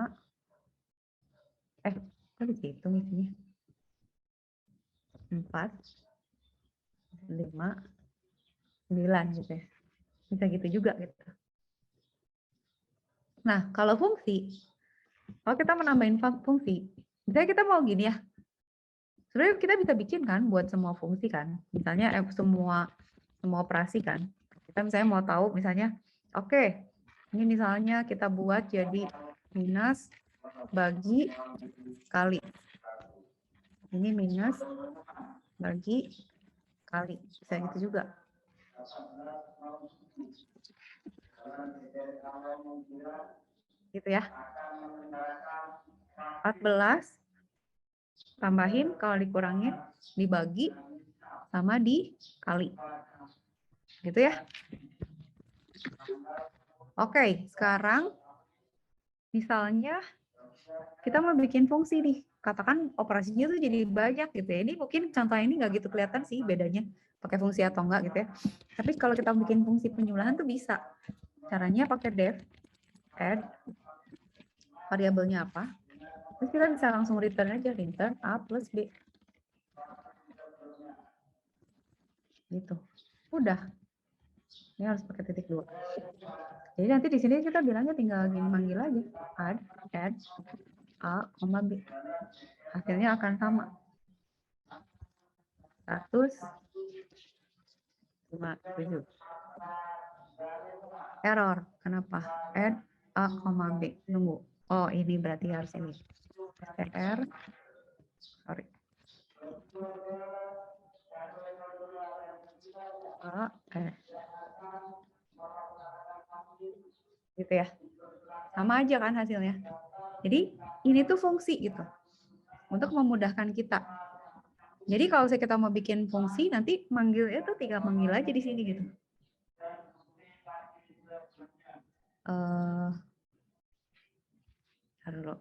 Kok dihitung isinya? 4, 5, 9 gitu ya. Bisa gitu juga gitu. Nah, kalau fungsi, kalau kita menambahin fungsi, misalnya kita mau gini ya. Sebenarnya kita bisa bikin kan buat semua fungsi kan. Misalnya semua operasi kan. Kita misalnya mau tahu misalnya, oke, ini misalnya kita buat jadi minus bagi kali. Ini minus bagi kali. Bisa gitu juga. Gitu ya. 14 tambahin kalau dikurangin dibagi sama dikali. Gitu ya. Oke, sekarang misalnya kita mau bikin fungsi nih. Katakan operasinya tuh jadi banyak gitu ya. Ini mungkin contoh ini nggak gitu kelihatan sih bedanya pakai fungsi atau enggak gitu ya. Tapi kalau kita bikin fungsi penjumlahan tuh bisa. Caranya pakai def, add, variabelnya apa. Terus kita bisa langsung return aja, return A plus B. Gitu. Udah. Ini harus pakai titik 2. Jadi nanti di sini kita bilangnya tinggal gini manggil aja. Add A, B. Hasilnya akan sama. 157. Error. Kenapa? Add A, B. Tunggu. Oh, ini berarti harus ini. str. Sorry. A, gitu ya. Sama aja kan hasilnya. Jadi ini tuh fungsi gitu. Untuk memudahkan kita. Jadi kalau kita mau bikin fungsi, nanti manggil itu tinggal manggil aja di sini gitu. Dulu.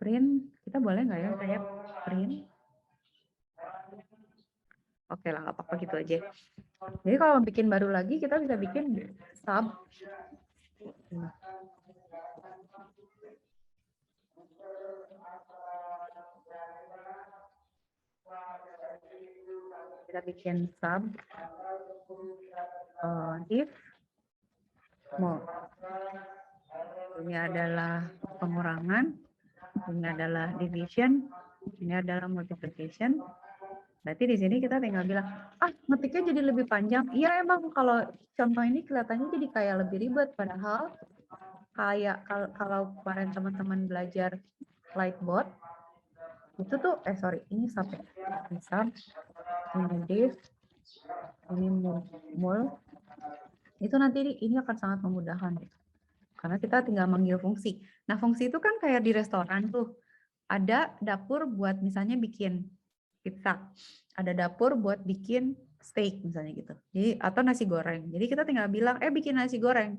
Print, kita boleh nggak ya kayak print? Oke lah, nggak apa-apa gitu aja. Jadi kalau bikin baru lagi, kita bisa bikin sub. Kita bikin sub if mau. Ini adalah pengurangan, ini adalah division, ini adalah multiplication. Berarti di sini kita tinggal bilang, ngetiknya jadi lebih panjang. Iya emang kalau contoh ini kelihatannya jadi kayak lebih ribet, padahal kayak kalau kemarin teman-teman belajar Lightboard, itu tuh, ini sub ya. Ini sub, ini div, ini mul. Itu nanti ini akan sangat memudahkan. Karena kita tinggal manggil fungsi. Nah, fungsi itu kan kayak di restoran tuh. Ada dapur buat misalnya bikin pizza. Ada dapur buat bikin steak misalnya gitu. Jadi atau nasi goreng. Jadi kita tinggal bilang, bikin nasi goreng.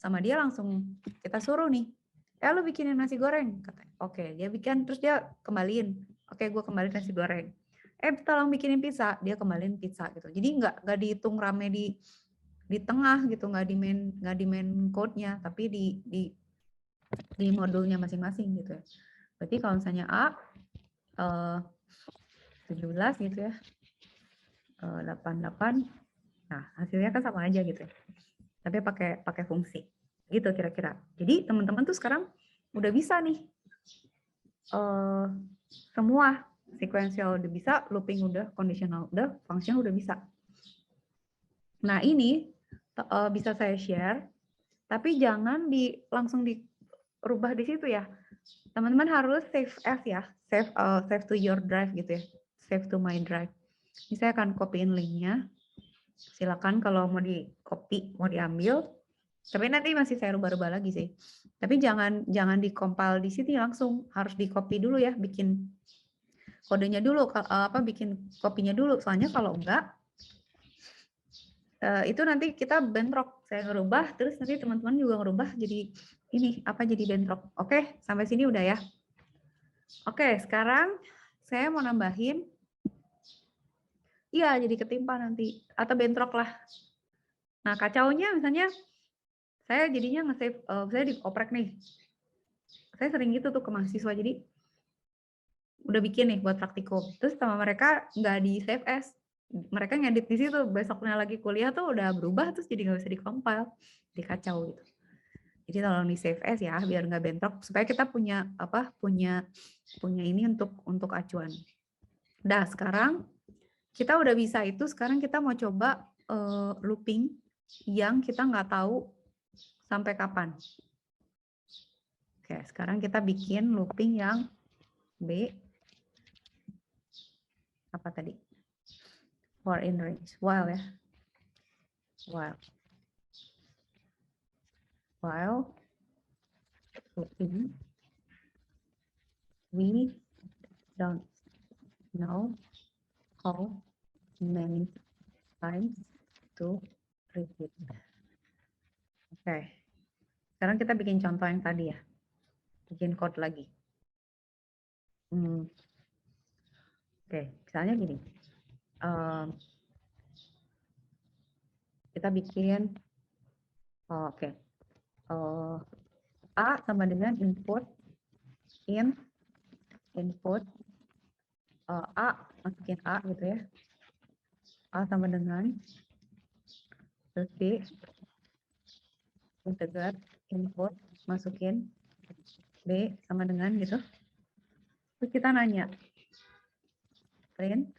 Sama dia langsung kita suruh nih. Lu bikinin nasi goreng. Katanya. Oke, dia bikin terus dia kembaliin. Oke, gue kembaliin nasi goreng. Tolong bikinin pizza. Dia kembaliin pizza gitu. Jadi nggak dihitung rame di tengah gitu, nggak di main code-nya, tapi di modulnya masing-masing gitu ya. Berarti kalau misalnya A 17 gitu ya, 88, nah hasilnya kan sama aja gitu ya. Tapi pakai fungsi gitu kira-kira. Jadi teman-teman tuh sekarang udah bisa nih semua sequential udah bisa, looping udah, conditional udah, function udah bisa. Nah ini bisa saya share, tapi jangan langsung dirubah di situ ya. Teman-teman harus save as ya, save to your drive gitu ya, save to my drive. Ini saya akan copyin linknya. Silakan kalau mau di copy, mau diambil. Tapi nanti masih saya rubah-rubah lagi sih. Tapi jangan di compile di sini langsung, harus di copy dulu ya, bikin kodenya dulu, bikin kopinya dulu. Soalnya kalau enggak, itu nanti kita bentrok. Saya ngerubah, terus nanti teman-teman juga ngerubah jadi jadi bentrok. Oke, sampai sini udah ya. Oke, sekarang saya mau nambahin. Iya, jadi ketimpa nanti atau bentrok lah. Nah, kacaunya misalnya saya jadinya nge-save, saya dioprek nih. Saya sering gitu tuh ke mahasiswa, jadi udah bikin nih buat praktikum. Terus sama mereka nggak di save as. Mereka ngedit di situ, besoknya lagi kuliah tuh udah berubah, terus jadi nggak bisa di-compile. Dikacau gitu. Jadi tolong di save as ya, biar nggak bentrok, supaya kita punya ini untuk acuan. Nah, sekarang kita udah bisa itu, sekarang kita mau coba looping yang kita nggak tahu sampai kapan. Oke, sekarang kita bikin looping yang B. Apa tadi? For in range, while ya. While looping, we don't know how many times to repeat. Oke. Sekarang kita bikin contoh yang tadi ya. Bikin code lagi. Oke, misalnya gini. Kita bikin A sama dengan input A, masukin A gitu ya. A sama dengan B, integer input, masukin B sama dengan gitu. Terus kita nanya, print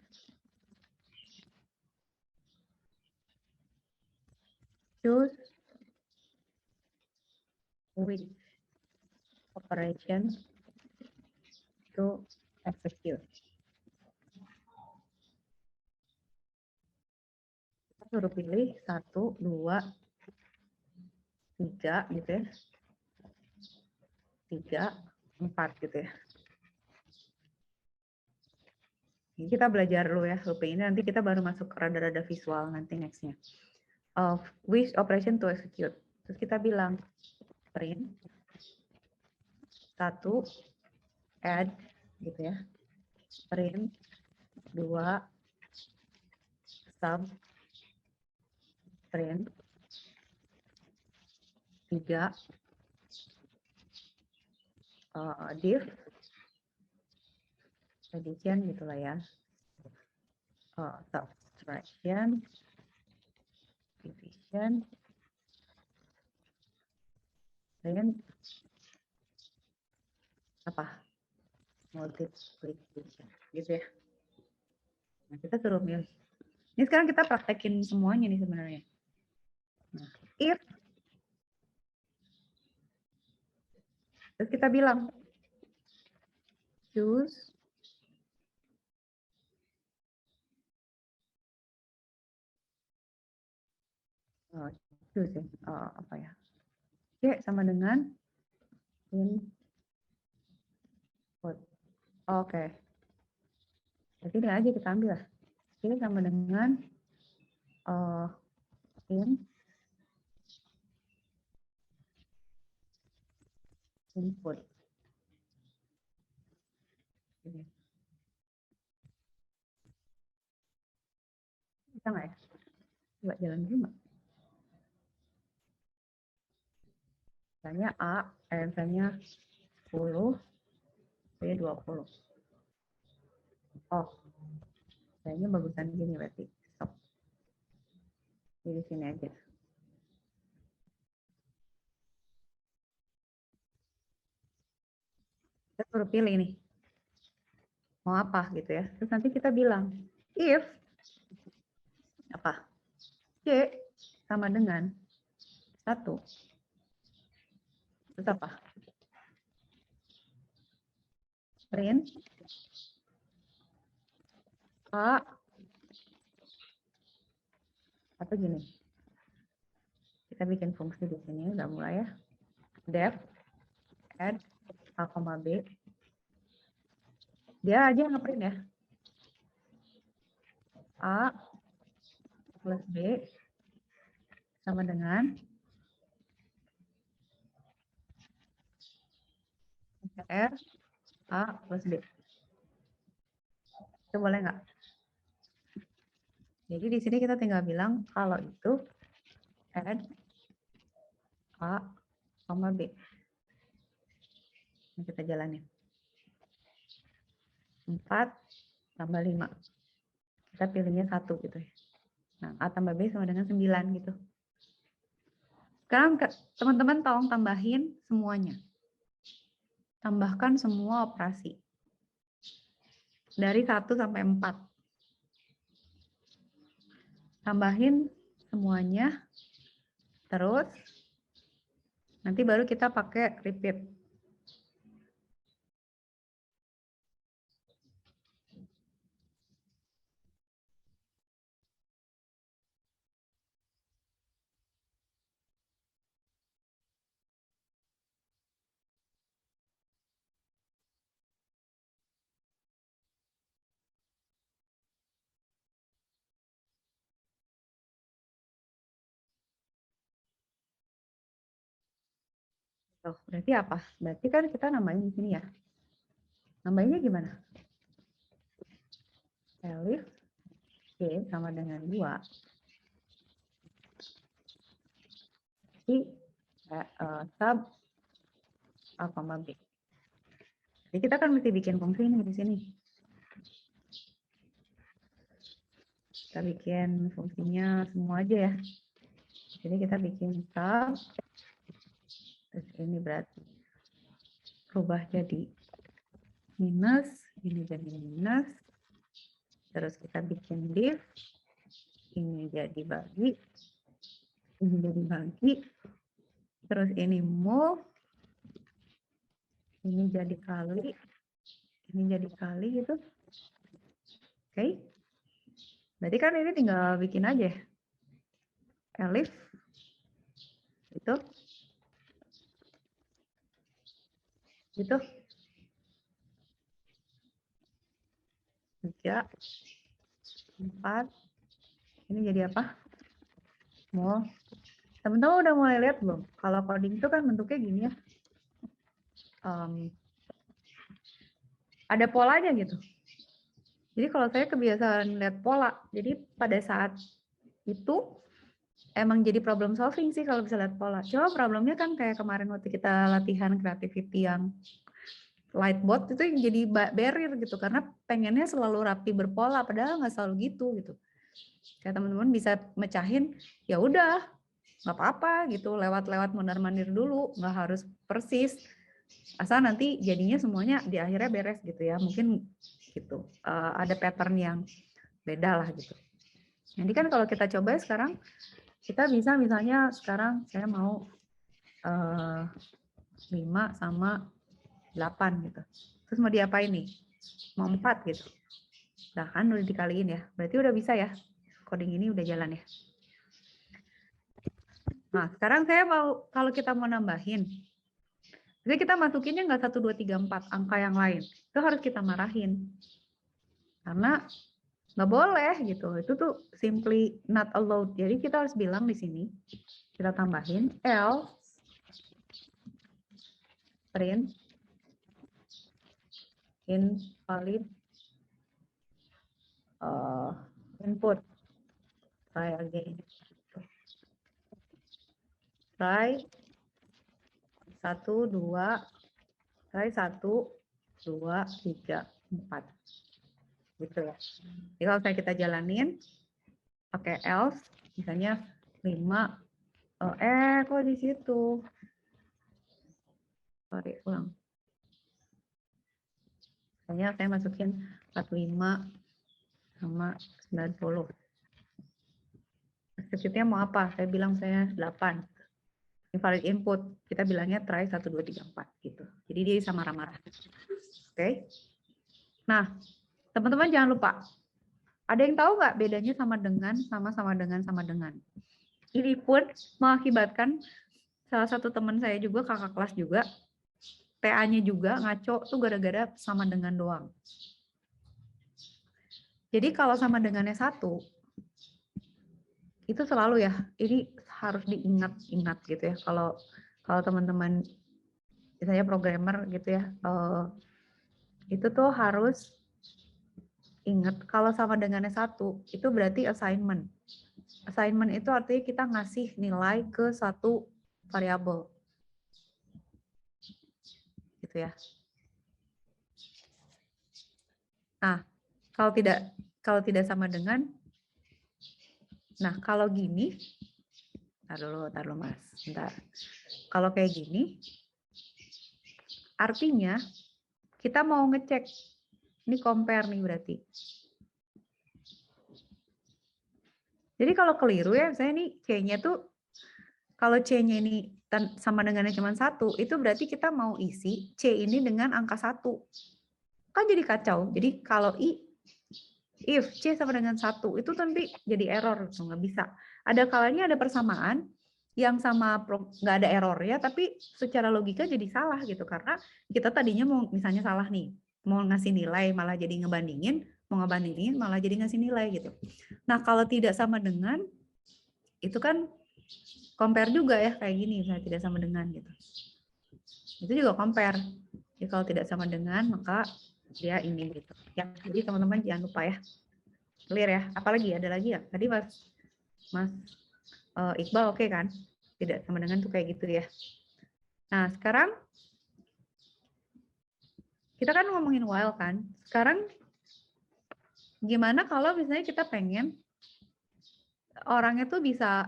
choose which operation to execute. Kita suruh pilih 1, 2, 3 gitu ya. 3, 4 gitu ya. Kita belajar dulu ya looping ini, nanti kita baru masuk ke rada-rada visual nanti nextnya. Which operation to execute. Terus kita bilang print 1 add gitu ya. Print 2 sub print 3 div addition gitulah ya. Subtraction, division, dan apa? Multiplication, gitu ya. Nah, kita suruh milih. Ini sekarang kita praktekin semuanya nih sebenarnya. Nah, if terus kita bilang choose choose ya, apa ya? Y sama dengan input. Oke. Jadi ini aja kita ambil lah. Ini sama dengan input. Ini. Bisa nggak ya? Coba jalan dulu nggak? Misalnya misalnya 10, B 20. Oh, kayaknya bagusan gini berarti. Stop. Di sini aja. Kita perlu pilih nih. Mau apa gitu ya. Terus nanti kita bilang, if apa? C sama dengan 1. Terus apa? Print A atau gini. Kita bikin fungsi di sini, udah mulai ya. Def add A, B. Dia aja ngeprint ya. A plus B sama dengan R A plus B. Itu boleh nggak? Jadi di sini kita tinggal bilang kalau itu add A, B. Ini kita jalanin. 4 tambah 5. Kita pilihnya 1 gitu ya. Nah, A tambah B sama dengan 9 gitu. Sekarang teman-teman tolong tambahin semuanya. Tambahkan semua operasi. Dari 1 sampai 4. Tambahin semuanya. Terus nanti baru kita pakai repeat. Tuh, berarti apa? Berarti kan kita namain di sini ya. Namanya gimana? Elif C sama dengan 2. Sub A, B. Jadi kita kan mesti bikin fungsi ini di sini. Kita bikin fungsinya semua aja ya. Jadi kita bikin sub. Terus ini berarti berubah jadi minus. Ini jadi minus. Terus kita bikin div. Ini jadi bagi. Ini jadi bagi. Terus ini move. Ini jadi kali. Ini jadi kali gitu. Oke. Berarti kan ini tinggal bikin aja. Elif. Itu. Gitu. 3, 4. Ini jadi apa? Mau. Teman-teman udah mulai lihat belum? Kalau coding itu kan bentuknya gini ya. Ada polanya gitu. Jadi kalau saya kebiasaan lihat pola, jadi pada saat itu emang jadi problem solving sih kalau bisa lihat pola. Cuma problemnya kan kayak kemarin waktu kita latihan creativity yang lightboard itu yang jadi barrier gitu karena pengennya selalu rapi berpola padahal nggak selalu gitu. Kayak teman-teman bisa mecahin ya udah nggak apa-apa gitu lewat-lewat mondar-mandir dulu nggak harus persis asal nanti jadinya semuanya di akhirnya beres gitu ya mungkin gitu ada pattern yang beda lah gitu. Jadi kan kalau kita coba sekarang kita bisa misalnya sekarang saya mau 5 sama 8 gitu. Terus mau diapain nih? Mau 4 gitu. Nah kan udah dikaliin ya. Berarti udah bisa ya. Coding ini udah jalan ya. Nah sekarang saya mau, kalau kita mau nambahin. Jadi kita masukinnya nggak 1, 2, 3, 4 angka yang lain. Itu harus kita marahin. Karena nggak boleh gitu. Itu tuh simply not allowed. Jadi kita harus bilang di sini. Kita tambahin else print invalid input. Try again. Try 1, 2, try 1, 2, 3, 4. Gitu ya. Jadi kalau saya kita jalanin pakai else, misalnya 5, kok di situ? Sorry, ulang. Misalnya saya masukin 45 sama 90. Substitutnya mau apa? Saya bilang saya 8. Invalid input, kita bilangnya try 1, 2, 3, 4 gitu. Jadi dia bisa marah-marah. Oke. Nah, teman-teman jangan lupa. Ada yang tahu nggak bedanya sama dengan, sama dengan, sama dengan? Ini pun mengakibatkan salah satu teman saya juga, kakak kelas juga, TA-nya juga ngaco tuh gara-gara sama dengan doang. Jadi kalau sama dengannya 1, itu selalu ya, ini harus diingat-ingat gitu ya. Kalau teman-teman misalnya programmer gitu ya, itu tuh harus ingat kalau sama dengannya 1, itu berarti assignment. Assignment itu artinya kita ngasih nilai ke satu variabel. Gitu ya. Nah, kalau tidak sama dengan, nah kalau gini, tar dulu Mas, bentar. Kalau kayak gini, artinya kita mau ngecek, ini compare nih berarti. Jadi kalau keliru ya, misalnya nih C-nya tuh, kalau C-nya ini sama dengannya cuma 1, itu berarti kita mau isi C ini dengan angka 1. Kan jadi kacau. Jadi kalau if C sama dengan 1, itu nanti jadi error, nggak bisa. Ada kalanya ada persamaan, yang sama nggak ada error ya, tapi secara logika jadi salah gitu. Karena kita tadinya mau misalnya salah nih, mau ngasih nilai malah jadi ngebandingin, mau ngebandingin malah jadi ngasih nilai gitu. Nah kalau tidak sama dengan, itu kan compare juga ya kayak gini, misalnya tidak sama dengan gitu. Itu juga compare. Jadi kalau tidak sama dengan, maka dia ini gitu. Ya, jadi teman-teman jangan lupa ya. Clear ya. Apalagi ada lagi ya? Tadi Mas Iqbal oke kan? Tidak sama dengan tuh kayak gitu ya. Nah, sekarang kita kan ngomongin while kan. Sekarang gimana kalau misalnya kita pengen orangnya tuh bisa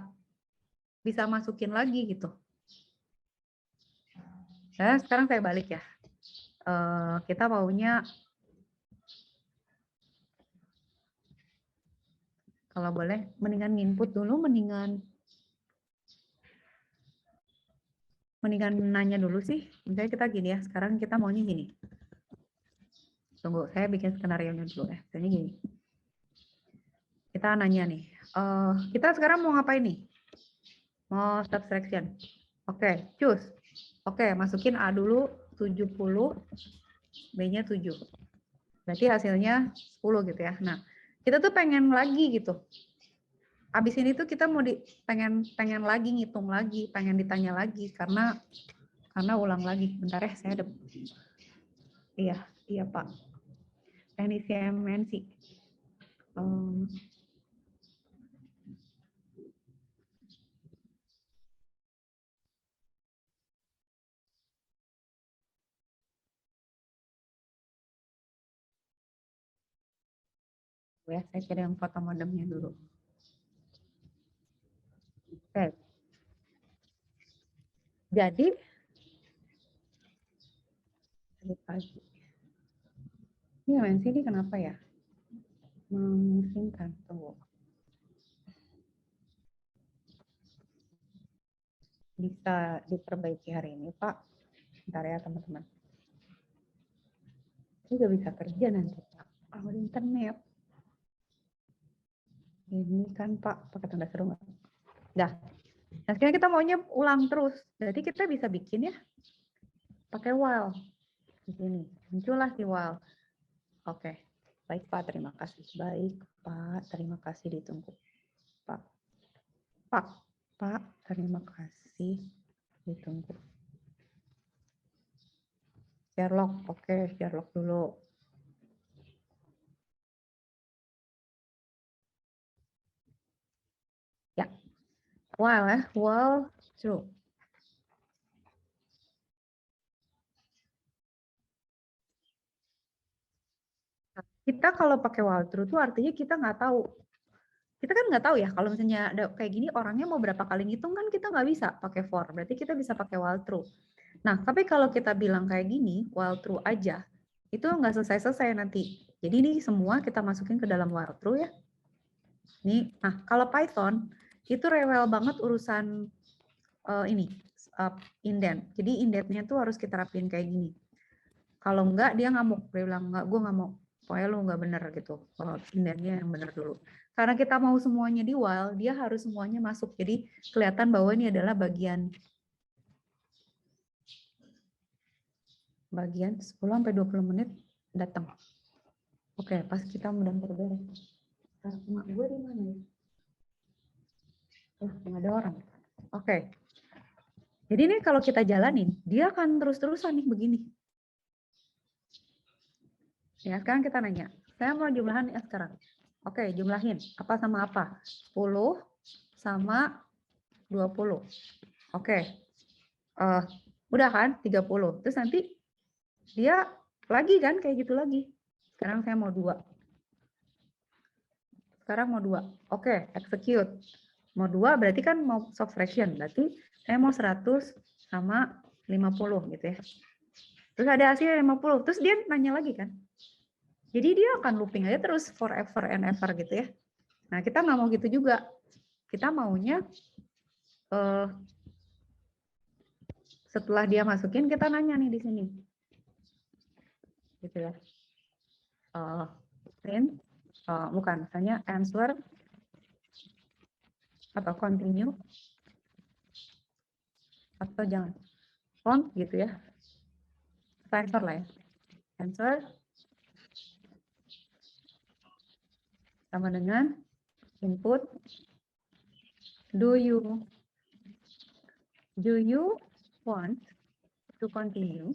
masukin lagi gitu. Nah, sekarang saya balik ya. Kita maunya kalau boleh mendingan input dulu, mendingan nanya dulu sih. Misalnya kita gini ya, sekarang kita maunya gini. Tunggu, saya bikin skenario-nya dulu ya. Misalnya gini. Kita nanya nih, kita sekarang mau ngapain nih? Mau subtraction. Oke, choose. Oke, masukin A dulu 70, B-nya 7. Berarti hasilnya 10 gitu ya. Nah, kita tuh pengen lagi gitu. Abis ini tuh kita mau pengen lagi ngitung lagi, pengen ditanya lagi karena ulang lagi. Bentar ya, saya ada. Iya Pak. Teknisi MNC. Ya, saya cari yang foto modemnya dulu. Oke. Jadi tadi pagi. Ini MNC ini kenapa ya? Memusingkan. Tunggu. Bisa diperbaiki hari ini, Pak. Bentar ya, teman-teman. Juga bisa kerja nanti, Pak. Kalau internet. Ini kan, Pak, pakai tanda seru nggak? Dah. Nah, sekarang kita maunya ulang terus. Jadi kita bisa bikin ya. Pakai while. Di sini. Muncullah si while. Oke. Baik, Pak. Terima kasih. Baik, Pak. Terima kasih ditunggu. Pak. Pak. Terima kasih ditunggu. Sherlock. Oke, Sherlock dulu. Ya. While ya. While true. Kita kalau pakai while true itu artinya kita nggak tahu. Kita kan nggak tahu ya kalau misalnya ada kayak gini orangnya mau berapa kali ngitung kan kita nggak bisa pakai for. Berarti kita bisa pakai while true. Nah, tapi kalau kita bilang kayak gini, while true aja, itu nggak selesai-selesai nanti. Jadi ini semua kita masukin ke dalam while true ya. Nih, nah kalau Python itu rewel banget urusan ini indent. Jadi indentnya tuh harus kita rapiin kayak gini. Kalau enggak dia ngamuk, dia bilang enggak, gue nggak mau. Pokoknya lu nggak bener gitu. Indentnya yang bener dulu. Karena kita mau semuanya di while, dia harus semuanya masuk. Jadi kelihatan bahwa ini adalah bagian 10 sampai 20 menit datang. Oke, pas kita mudah beres. Emak gue di mana ya? Nggak ada orang. Oke. Jadi ini kalau kita jalanin, dia akan terus-terusan nih begini. Ya, sekarang kita nanya. Saya mau jumlahan ya sekarang. Oke, jumlahin. Apa sama apa? 10 sama 20. Oke. Udah kan? 30. Terus nanti dia lagi kan kayak gitu lagi. Sekarang saya mau 2. Sekarang mau 2. Oke, execute. Mau 2 berarti kan mau soft fraction. Berarti saya mau 100 sama 50 gitu ya. Terus ada hasilnya 50. Terus dia nanya lagi kan. Jadi dia akan looping aja terus forever and ever gitu ya. Nah, kita nggak mau gitu juga. Kita maunya setelah dia masukin kita nanya nih di sini. Gitu ya. Print bukan, misalnya answer atau continue atau jangan font gitu ya. Answer lah ya. Answer sama dengan input do you want to continue?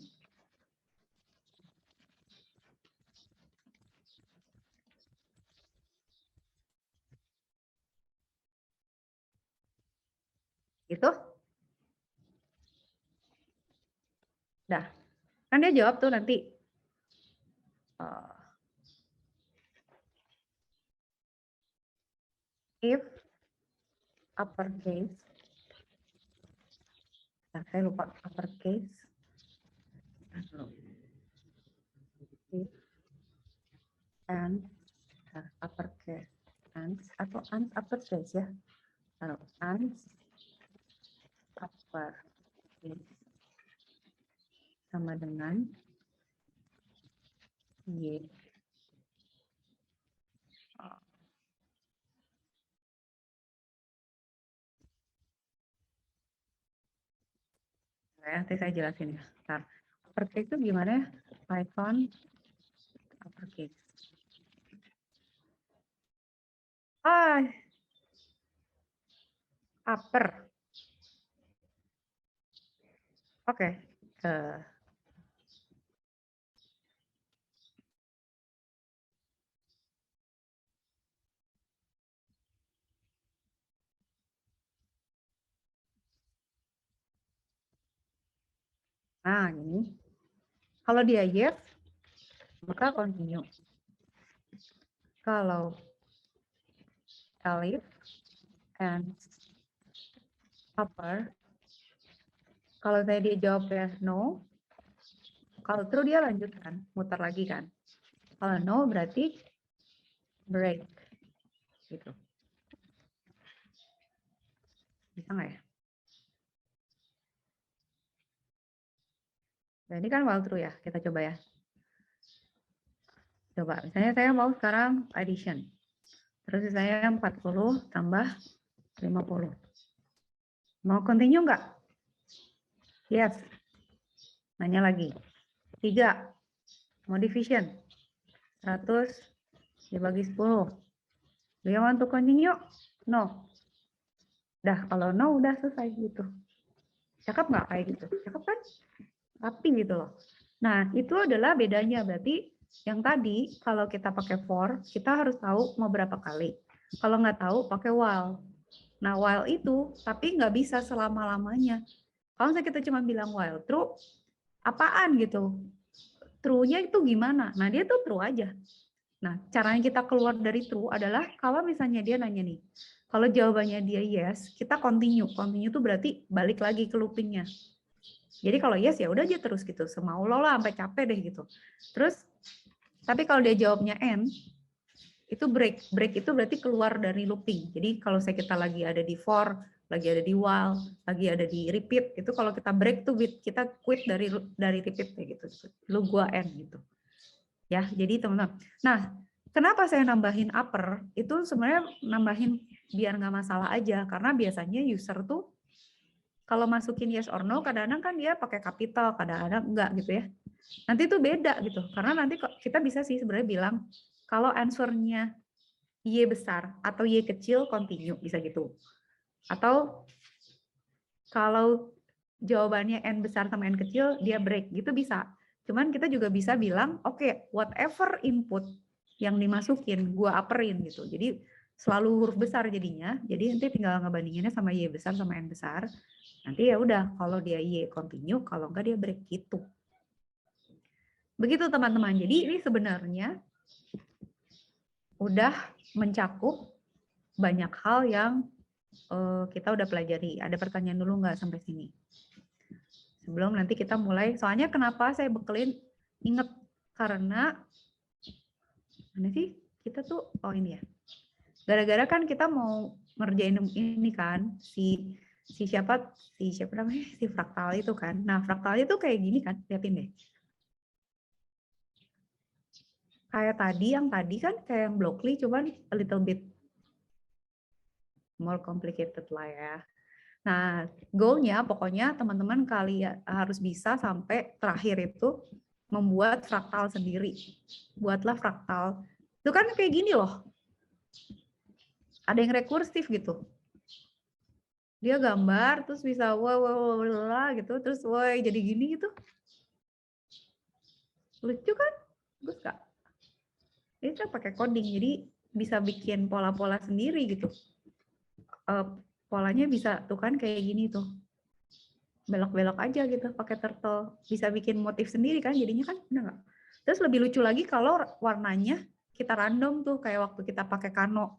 Gitu. Dah. Kan dia jawab tuh nanti. If uppercase. Nah, saya lupa uppercase. If and uppercase. Atau uppercase ya. Uppercase sama dengan Y. Nanti saya jelasin ya. Uppercase itu gimana ya? Python Oke. Ah, upper. Oke. Nah, ini. Kalau dia yes, maka continue. Kalau Alif and upper, kalau saya dia jawab ya no, kalau true dia lanjutkan, muter lagi kan. Kalau no berarti break, gitu. Bisa nggak ya? Nah, ini kan while true ya, kita coba ya. Coba, misalnya saya mau sekarang addition. Terus saya 40 tambah 50. Mau continue nggak? Yes. Nanya lagi. 3. Mau division. 100 dibagi 10. Do you want to continue? No. Udah, kalau no udah selesai gitu. Cakep nggak kayak gitu? Cakep kan? Rapi gitu loh. Nah, itu adalah bedanya. Berarti yang tadi, kalau kita pakai for, kita harus tahu mau berapa kali. Kalau nggak tahu, pakai while. Nah, while itu, tapi nggak bisa selama-lamanya. Kalau misalnya kita cuma bilang while true, apaan gitu? True-nya itu gimana? Nah, dia tuh true aja. Nah, caranya kita keluar dari true adalah kalau misalnya dia nanya nih, kalau jawabannya dia yes, kita continue. Continue itu berarti balik lagi ke loopingnya. Jadi kalau yes ya udah aja terus gitu, semau lo lah sampai capek deh gitu. Terus, tapi kalau dia jawabnya end, itu break. Break itu berarti keluar dari looping. Jadi kalau kita lagi ada di for, lagi ada di while, lagi ada di repeat, itu kalau kita break tuh kita quit dari repeat kayak gitu. Lu gua end gitu. Ya, jadi teman-teman. Nah, kenapa saya nambahin upper? Itu sebenarnya nambahin biar nggak masalah aja, karena biasanya user tuh kalau masukin yes or no, kadang-kadang kan dia pakai kapital, kadang-kadang enggak gitu ya. Nanti itu beda gitu, karena nanti kita bisa sih sebenarnya bilang kalau answernya Y besar atau Y kecil continue, bisa gitu. Atau kalau jawabannya N besar sama N kecil, dia break, gitu bisa. Cuman kita juga bisa bilang, oke, whatever input yang dimasukin, gua upperin gitu. Jadi selalu huruf besar jadinya, jadi nanti tinggal ngebandinginnya sama Y besar sama N besar. Nanti ya udah, kalau dia Y continue, kalau enggak dia break gitu. Begitu teman-teman. Jadi ini sebenarnya udah mencakup banyak hal yang kita udah pelajari. Ada pertanyaan dulu nggak sampai sini? Sebelum nanti kita mulai. Soalnya kenapa saya bekelin? Ingat, karena mana sih kita tuh, oh ini ya. Gara-gara kan kita mau ngerjain ini kan, si siapa namanya, si fraktal itu kan. Nah, fraktalnya tuh kayak gini kan, liatin deh. Kayak tadi, yang tadi kan kayak yang Blockly, cuman a little bit more complicated lah ya. Nah, goal-nya pokoknya teman-teman harus bisa sampai terakhir itu membuat fraktal sendiri. Buatlah fraktal. Itu kan kayak gini loh. Ada yang rekursif gitu. Dia gambar, terus bisa wah gitu, terus wah jadi gini gitu. Lucu kan? Bagus gak? Ini kita pakai coding, jadi bisa bikin pola-pola sendiri gitu. Polanya bisa tuh kan kayak gini tuh. Belok-belok aja gitu pakai turtle. Bisa bikin motif sendiri kan jadinya kan, benar nggak? Terus lebih lucu lagi kalau warnanya kita random tuh kayak waktu kita pakai Kano.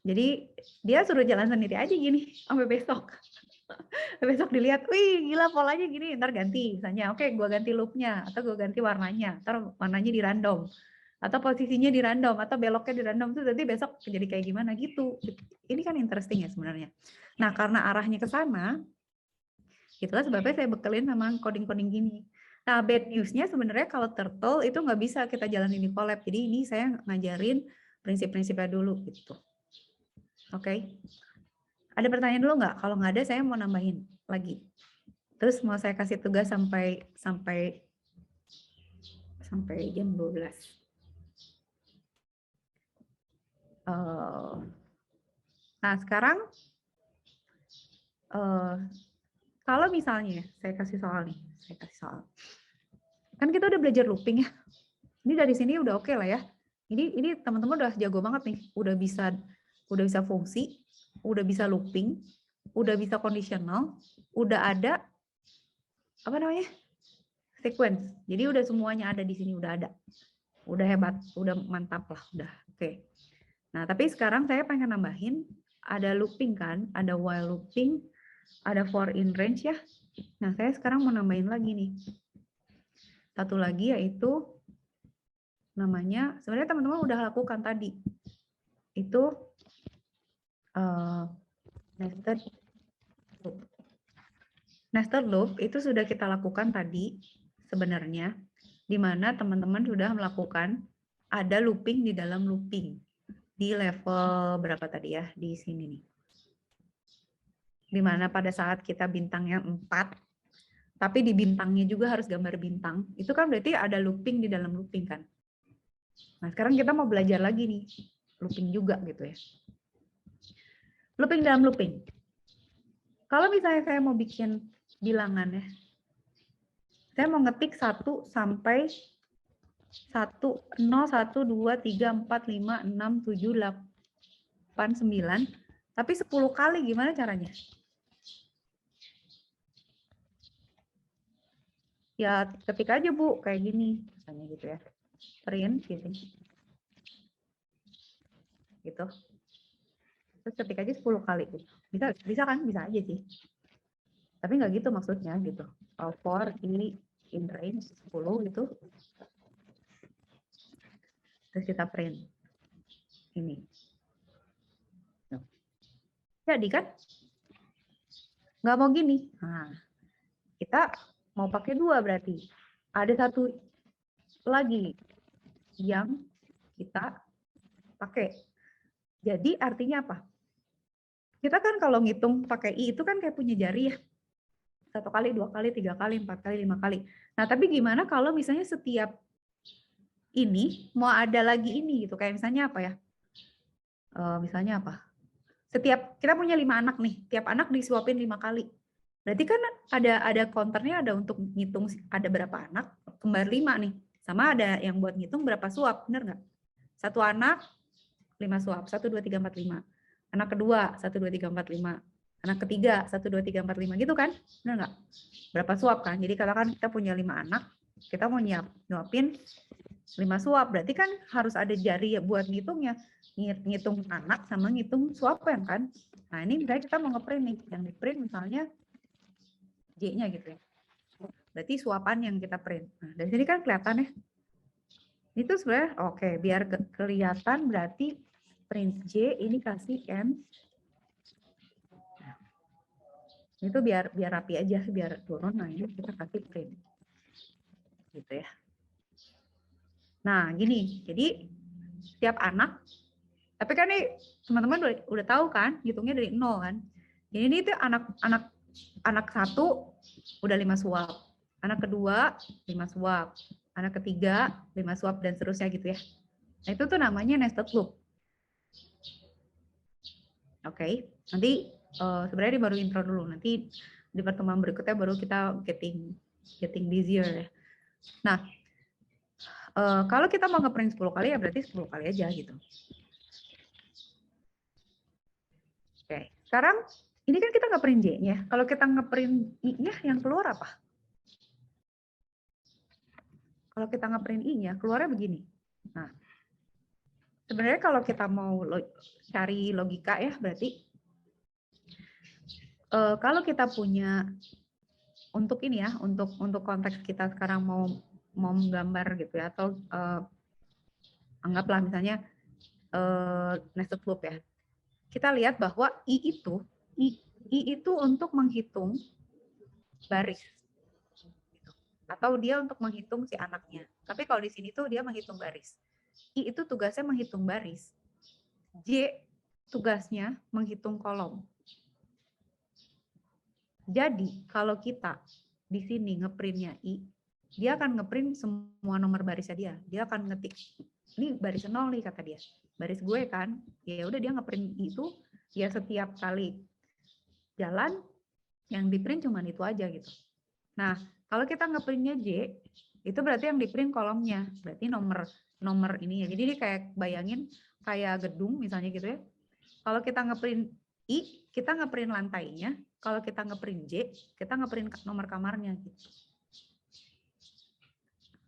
Jadi dia suruh jalan sendiri aja gini sampai besok. Besok dilihat, wih gila polanya gini, ntar ganti. Misalnya, oke gua ganti loopnya, atau gua ganti warnanya, ntar warnanya di random. Atau posisinya di random, atau beloknya di random, tuh nanti besok jadi kayak gimana gitu. Ini kan interesting ya sebenarnya. Nah karena arahnya ke sana, itulah sebabnya saya bekelin sama coding-coding gini. Nah bad news-nya sebenarnya kalau turtle itu nggak bisa kita jalanin di collab. Jadi ini saya ngajarin prinsip-prinsipnya dulu gitu. Oke. Ada pertanyaan dulu nggak? Kalau nggak ada, saya mau nambahin lagi. Terus mau saya kasih tugas sampai sampai jam 12. Nah, sekarang kalau misalnya saya kasih soal nih, kan kita udah belajar looping ya. Ini dari sini udah oke lah ya. Ini teman-teman udah jago banget nih, udah bisa fungsi, udah bisa looping, udah bisa conditional, udah ada apa namanya? Sequence. Jadi udah semuanya ada di sini, udah ada. Udah hebat, udah mantap lah, udah. Oke. Nah, tapi sekarang saya pengen nambahin ada looping kan, ada while looping, ada for in range ya. Nah, saya sekarang mau nambahin lagi nih. Satu lagi yaitu namanya, sebenarnya teman-teman udah lakukan tadi. Itu nested loop. Nested loop itu sudah kita lakukan tadi sebenarnya, di mana teman-teman sudah melakukan ada looping di dalam looping. Di level berapa tadi ya? Di sini nih. Dimana pada saat kita bintangnya 4, tapi di bintangnya juga harus gambar bintang, itu kan berarti ada looping di dalam looping kan. Nah, sekarang kita mau belajar lagi nih, looping juga gitu ya. Looping dalam looping. Kalau misalnya saya mau bikin bilangan ya, saya mau ngetik 1 sampai 1, 0, 1, 2, 3, 4, 5, 6, 7, 8, 9, tapi 10 kali gimana caranya? Ya ketik aja Bu, kayak gini, misalnya gitu ya. Print gitu. Gitu. Terus ketik aja 10 kali gitu. Bisa kan? Bisa aja sih. Tapi nggak gitu maksudnya gitu. For ini in range 10 gitu. Terus kita print. Ini. Jadi kan? Nggak mau gini. Nah, kita mau pakai 2 berarti. Ada satu lagi yang kita pakai. Jadi artinya apa? Kita kan kalau ngitung pakai I itu kan kayak punya jari ya. 1 kali, 2 kali, 3 kali, 4 kali, 5 kali. Nah, tapi gimana kalau misalnya setiap ini mau ada lagi ini gitu. Kayak misalnya apa ya? Misalnya apa? Setiap kita punya 5 anak nih, tiap anak disuapin 5 kali. Berarti kan ada counternya, ada untuk ngitung ada berapa anak, kembar 5 nih. Sama ada yang buat ngitung berapa suap, bener nggak? 1 anak 5 suap, 1, 2, 3, 4, 5. Anak kedua 1, 2, 3, 4, 5. Anak ketiga 1, 2, 3, 4, 5 gitu kan? Bener nggak? Berapa suap kan? Jadi kalau kan kita punya 5 anak, kita mau nyuapin 5 suap, berarti kan harus ada jari ya buat ngitungnya. Ngitung anak sama ngitung suapan kan. Nah ini misalnya kita mau ngeprint nih, yang di print misalnya J-nya gitu ya. Berarti suapan yang kita print. Nah dari sini kan kelihatan ya. Itu sebenarnya oke, biar kelihatan berarti print J ini kasih N. Nah, itu biar rapi aja, biar turun. Nah ini kita kasih print. Gitu ya. Nah gini, jadi setiap anak, tapi kan nih teman-teman udah tahu kan, hitungnya dari 0 kan. Jadi ini tuh anak 1 udah 5 suap, anak kedua 5 suap, anak ketiga 5 suap dan seterusnya gitu ya. Nah itu tuh namanya nested loop. Oke, nanti sebenarnya baru intro dulu, nanti di pertemuan berikutnya baru kita getting busier ya. Nah kalau kita mau ngeprint 10 kali ya berarti 10 kali aja gitu. Oke, sekarang ini kan kita ngeprint J-nya. Kalau kita ngeprint I-nya yang keluar apa? Kalau kita ngeprint I-nya keluarnya begini. Nah, sebenarnya kalau kita mau cari logika ya berarti kalau kita punya untuk ini ya, untuk konteks kita sekarang mau menggambar gitu ya, atau anggaplah misalnya nested loop ya. Kita lihat bahwa I itu untuk menghitung baris. Atau dia untuk menghitung si anaknya. Tapi kalau di sini tuh dia menghitung baris. I itu tugasnya menghitung baris. J tugasnya menghitung kolom. Jadi kalau kita di sini ngeprintnya I, dia akan ngeprint semua nomor barisnya dia. Dia akan ngetik, ini baris 0 nih kata dia. Baris gue kan, ya udah dia ngeprint itu, ya setiap kali jalan yang di print cuma itu aja gitu. Nah, kalau kita ngeprintnya J, itu berarti yang di print kolomnya, berarti nomor ini ya. Jadi dia kayak bayangin kayak gedung misalnya gitu ya. Kalau kita ngeprint I, kita ngeprint lantainya. Kalau kita ngeprint J, kita ngeprint nomor kamarnya gitu.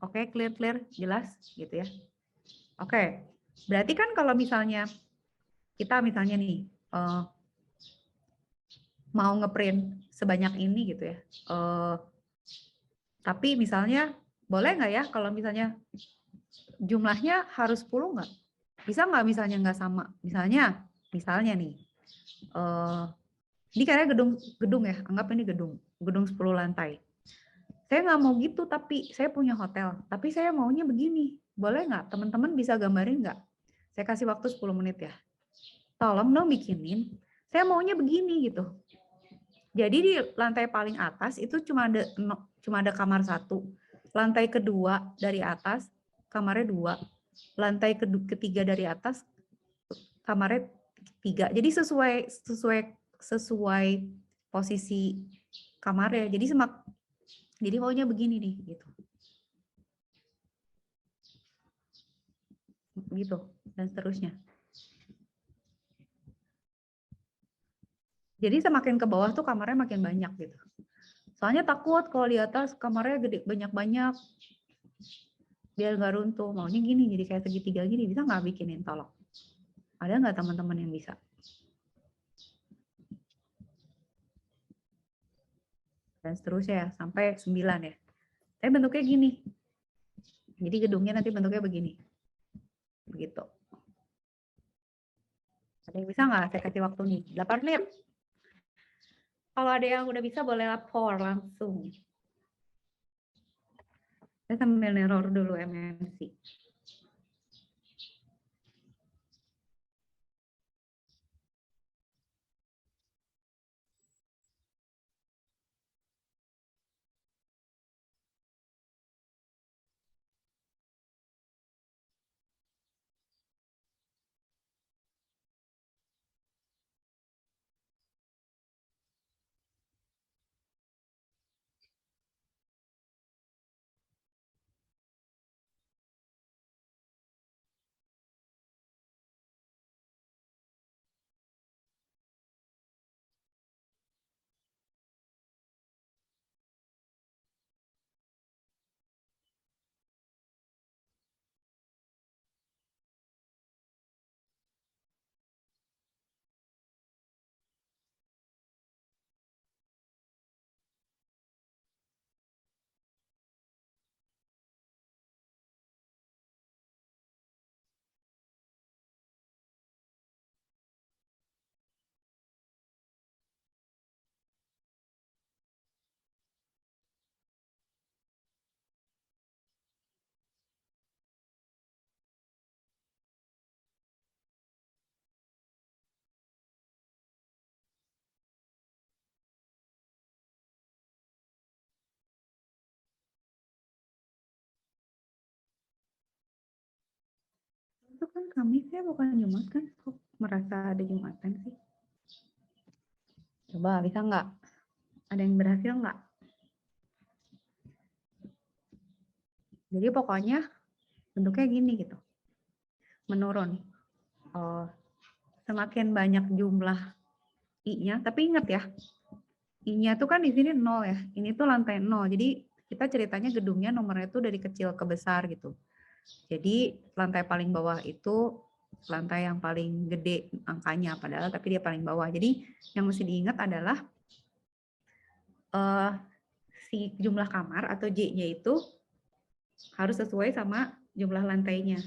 Oke, clear, jelas gitu ya. Oke, berarti kan kalau misalnya kita misalnya nih mau ngeprint sebanyak ini gitu ya. Tapi misalnya boleh nggak ya kalau misalnya jumlahnya harus 10 nggak? Bisa nggak misalnya nggak sama? Misalnya nih, ini karena gedung ya, anggap ini gedung 10 lantai. Saya nggak mau gitu, tapi saya punya hotel, tapi saya maunya begini. Boleh nggak? Teman-teman bisa gambarin nggak? Saya kasih waktu 10 menit ya. Tolong dong bikinin. Saya maunya begini gitu. Jadi di lantai paling atas itu cuma ada kamar 1. Lantai kedua dari atas kamarnya 2. Lantai ketiga dari atas kamarnya 3. Jadi sesuai posisi kamarnya. Jadi maunya begini nih gitu. Gitu dan seterusnya. Jadi semakin ke bawah tuh kamarnya makin banyak gitu. Soalnya takut kalau di atas kamarnya gede banyak-banyak biar nggak runtuh. Maunya gini, jadi kayak segitiga gini. Bisa nggak bikinin, tolong? Ada nggak teman-teman yang bisa? Dan seterusnya ya, sampai 9 ya. Tapi bentuknya gini. Jadi gedungnya nanti bentuknya begini. Begitu. Ada yang bisa nggak? Saya kasih waktu nih. 8 menit. Kalau ada yang udah bisa boleh lapor langsung. Saya sambil neror dulu MMC. Itu kan Kamis ya, bukan Jumat kan? Kok merasa ada Jumatan sih? Coba bisa nggak? Ada yang berhasil nggak? Jadi pokoknya bentuknya gini gitu. Menurun. Semakin banyak jumlah I-nya, tapi ingat ya, I-nya tuh kan di sini 0 ya. Ini tuh lantai 0. Jadi kita ceritanya gedungnya nomornya tuh dari kecil ke besar gitu. Jadi lantai paling bawah itu lantai yang paling gede angkanya, padahal tapi dia paling bawah. Jadi yang mesti diingat adalah si jumlah kamar atau J-nya itu harus sesuai sama jumlah lantainya.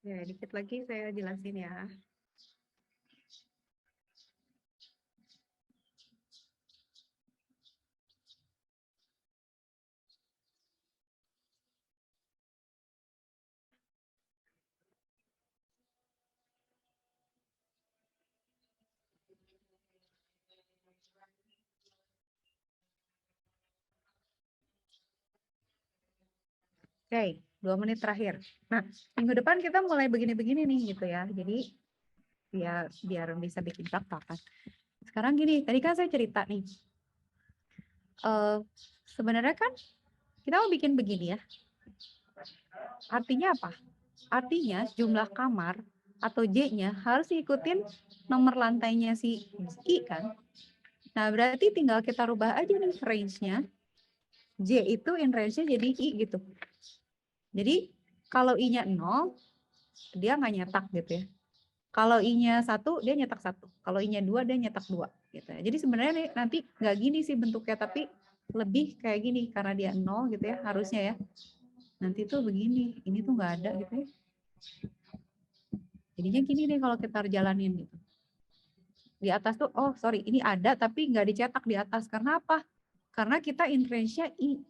Ya, dikit lagi saya jelasin ya. Oke, 2 menit terakhir. Nah, minggu depan kita mulai begini-begini nih gitu ya. Jadi biar bisa bikin praktek kan. Sekarang gini, tadi kan saya cerita nih. Sebenarnya kan kita mau bikin begini ya. Artinya apa? Artinya jumlah kamar atau J-nya harus ikutin nomor lantainya si I kan. Nah, berarti tinggal kita rubah aja nih range-nya. J itu in range-nya jadi I gitu. Jadi kalau I-nya 0, dia nggak nyetak gitu ya. Kalau I-nya 1, dia nyetak 1. Kalau I-nya 2, dia nyetak 2. Gitu ya. Jadi sebenarnya nih, nanti nggak gini sih bentuknya, tapi lebih kayak gini. Karena dia 0 gitu ya, harusnya ya. Nanti tuh begini, ini tuh nggak ada gitu ya. Jadinya gini nih kalau kita jalanin gitu. Di atas tuh, oh sorry, ini ada tapi nggak dicetak di atas. Karena apa? Karena kita in range-nya I.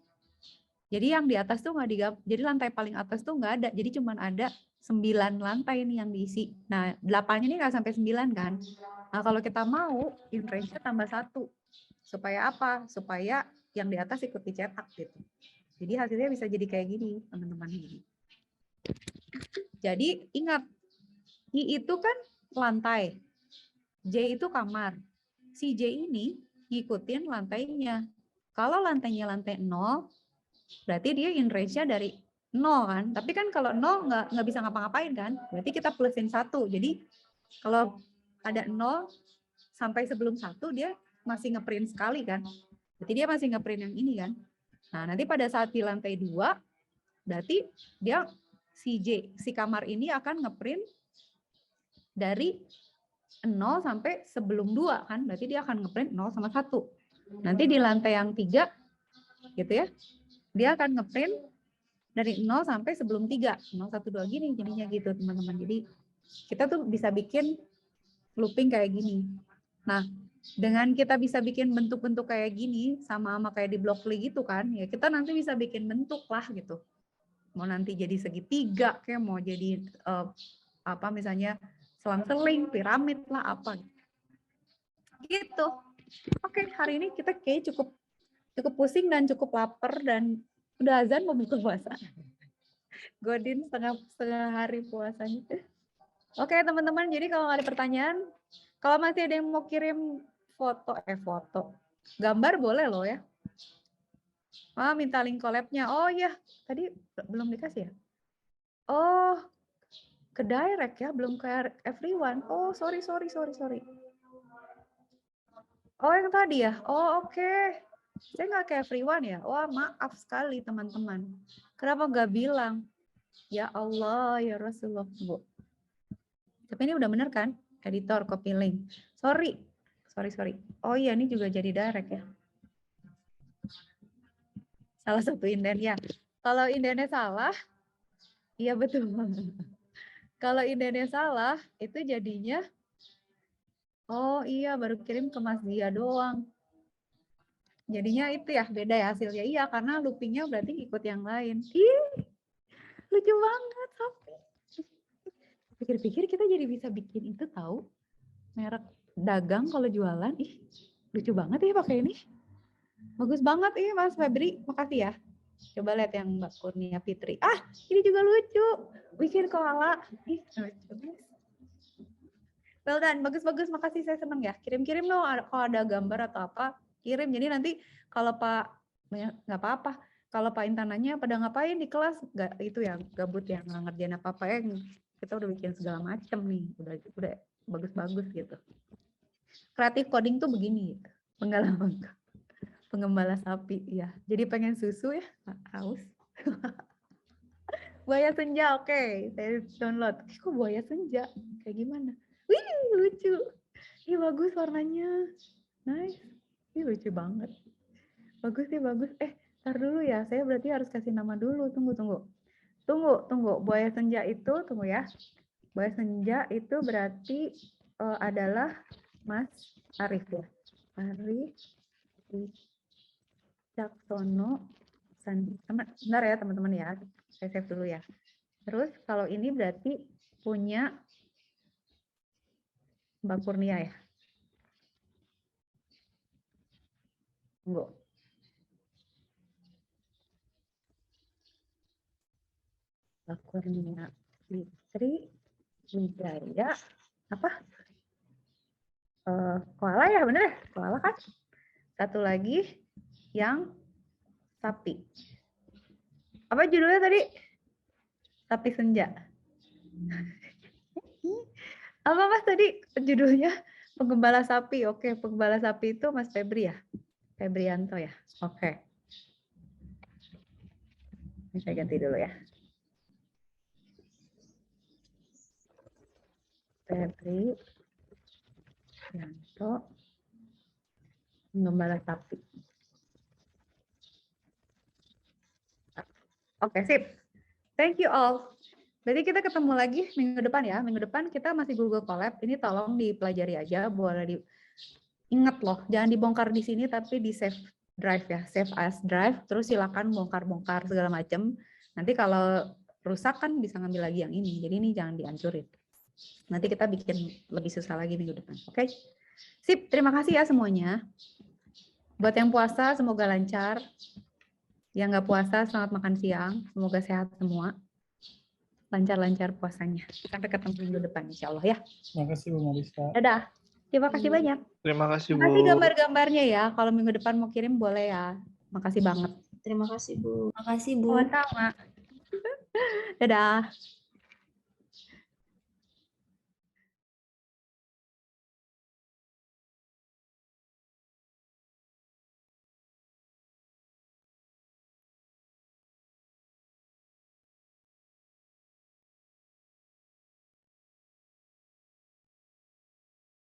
Jadi yang di atas tuh nggak digabung, jadi lantai paling atas tuh nggak ada. Jadi cuma ada 9 lantai nih yang diisi. Nah, 8-nya ini nggak sampai 9 kan. Nah, kalau kita mau, in range-nya tambah 1. Supaya apa? Supaya yang di atas ikut dicetak gitu. Jadi hasilnya bisa jadi kayak gini, teman-teman. Jadi ingat, I itu kan lantai, J itu kamar. Si J ini ngikutin lantainya. Kalau lantainya lantai 0, berarti dia in range-nya dari 0 kan. Tapi kan kalau 0 nggak bisa ngapa-ngapain kan. Berarti kita plusin 1. Jadi kalau ada 0 sampai sebelum 1 dia masih ngeprint sekali kan. Berarti dia masih ngeprint yang ini kan. Nah, nanti pada saat di lantai 2, berarti dia si kamar ini akan ngeprint dari 0 sampai sebelum 2 kan. Berarti dia akan ngeprint 0 sama 1. Nanti di lantai yang 3 gitu ya. Dia akan ngeprint dari 0 sampai sebelum 3. 0, 1, 2 gini jadinya gitu teman-teman. Jadi kita tuh bisa bikin looping kayak gini. Nah, dengan kita bisa bikin bentuk-bentuk kayak gini, sama-sama kayak di Blockly gitu kan, ya kita nanti bisa bikin bentuk lah gitu. Mau nanti jadi segitiga, kayak mau jadi apa misalnya selang-seling, piramid lah apa. Gitu. Oke, hari ini kita kayak cukup pusing dan cukup lapar dan udah azan mau buka puasa. Godin setengah hari puasanya. Oke teman-teman, jadi kalau nggak ada pertanyaan, kalau masih ada yang mau kirim foto, gambar boleh loh ya. Minta link collab-nya. Oh iya, tadi belum dikasih ya? Oh, ke direct ya, belum ke everyone. Oh, sorry. Oh, yang tadi ya? Oh, oke. Saya nggak ke everyone ya? Wah, maaf sekali teman-teman. Kenapa nggak bilang? Ya Allah, ya Rasulullah, Bu. Tapi ini udah bener kan? Editor, copy link. Sorry. Oh iya, ini juga jadi direct ya. Salah satu inden ya. Kalau indennya salah, iya betul. Kalau indennya salah, itu jadinya, oh iya baru kirim ke Mas Dia doang. Jadinya itu ya, beda ya hasilnya. Iya, karena loopingnya berarti ikut yang lain. Ih, lucu banget, Sofi. Pikir-pikir kita jadi bisa bikin itu tahu. Merek dagang kalau jualan. Ih, lucu banget ya pakai ini. Bagus banget ih Mas Febri, makasih ya. Coba lihat yang Mbak Kurnia Fitri. Ini juga lucu. Bikin koala. Ih, lucu. Well done, bagus-bagus. Makasih, saya seneng ya. Kirim-kirim dong kalau ada gambar atau apa. Kirim. Jadi nanti kalau Pak, nggak apa-apa. Kalau Pak Intan nanya pada ngapain di kelas, nggak itu ya gabut ya nggak ngerjain apa-apa ya. Kita udah bikin segala macam nih. Udah bagus-bagus gitu. Kreatif coding tuh begini. Gitu. Penggembala sapi ya. Jadi pengen susu ya, haus. Buaya senja, oke. Saya download. Kok buaya senja? Kayak gimana? Wih, lucu. Ih, bagus warnanya. Nice. Ih, lucu banget. Bagus sih, bagus. Ntar dulu ya. Saya berarti harus kasih nama dulu. Tunggu. Buaya senja itu, tunggu ya. Buaya senja itu berarti adalah Mas Arif ya. Arif Wicaksono Sandi. Bentar ya teman-teman ya. Saya save dulu ya. Terus kalau ini berarti punya Mbak Kurnia ya. Tunggu. Mbak Kurnia Fitri Wijaya apa? Koala ya, bener ya? Koala kan? Satu lagi yang sapi. Apa judulnya tadi? Sapi senja. Apa Mas tadi judulnya? Penggembala sapi. Oke, penggembala sapi itu Mas Febri ya? Febrianto ya? Oke. Ini saya ganti dulu ya. Febri Yanto, penggembala sapi. Oke, sip. Thank you all. Berarti kita ketemu lagi minggu depan ya. Minggu depan kita masih Google Colab. Ini tolong dipelajari aja. Boleh ingat loh, jangan dibongkar di sini tapi di save drive ya. Save as drive. Terus silakan bongkar-bongkar segala macam. Nanti kalau rusak kan bisa ngambil lagi yang ini. Jadi ini jangan dihancurin. Nanti kita bikin lebih susah lagi minggu depan. Oke? Sip, terima kasih ya semuanya. Buat yang puasa, semoga lancar. Yang nggak puasa, selamat makan siang. Semoga sehat semua. Lancar-lancar puasanya. Sampai ketemu minggu depan, insya Allah ya. Terima kasih Bu Marisa. Dadah. Terima kasih banyak. Terima kasih Bu. Terima kasih gambar-gambarnya ya. Kalau minggu depan mau kirim boleh ya. Makasih banget. Terima kasih Bu. Makasih Bu. Sama-sama. Dadah.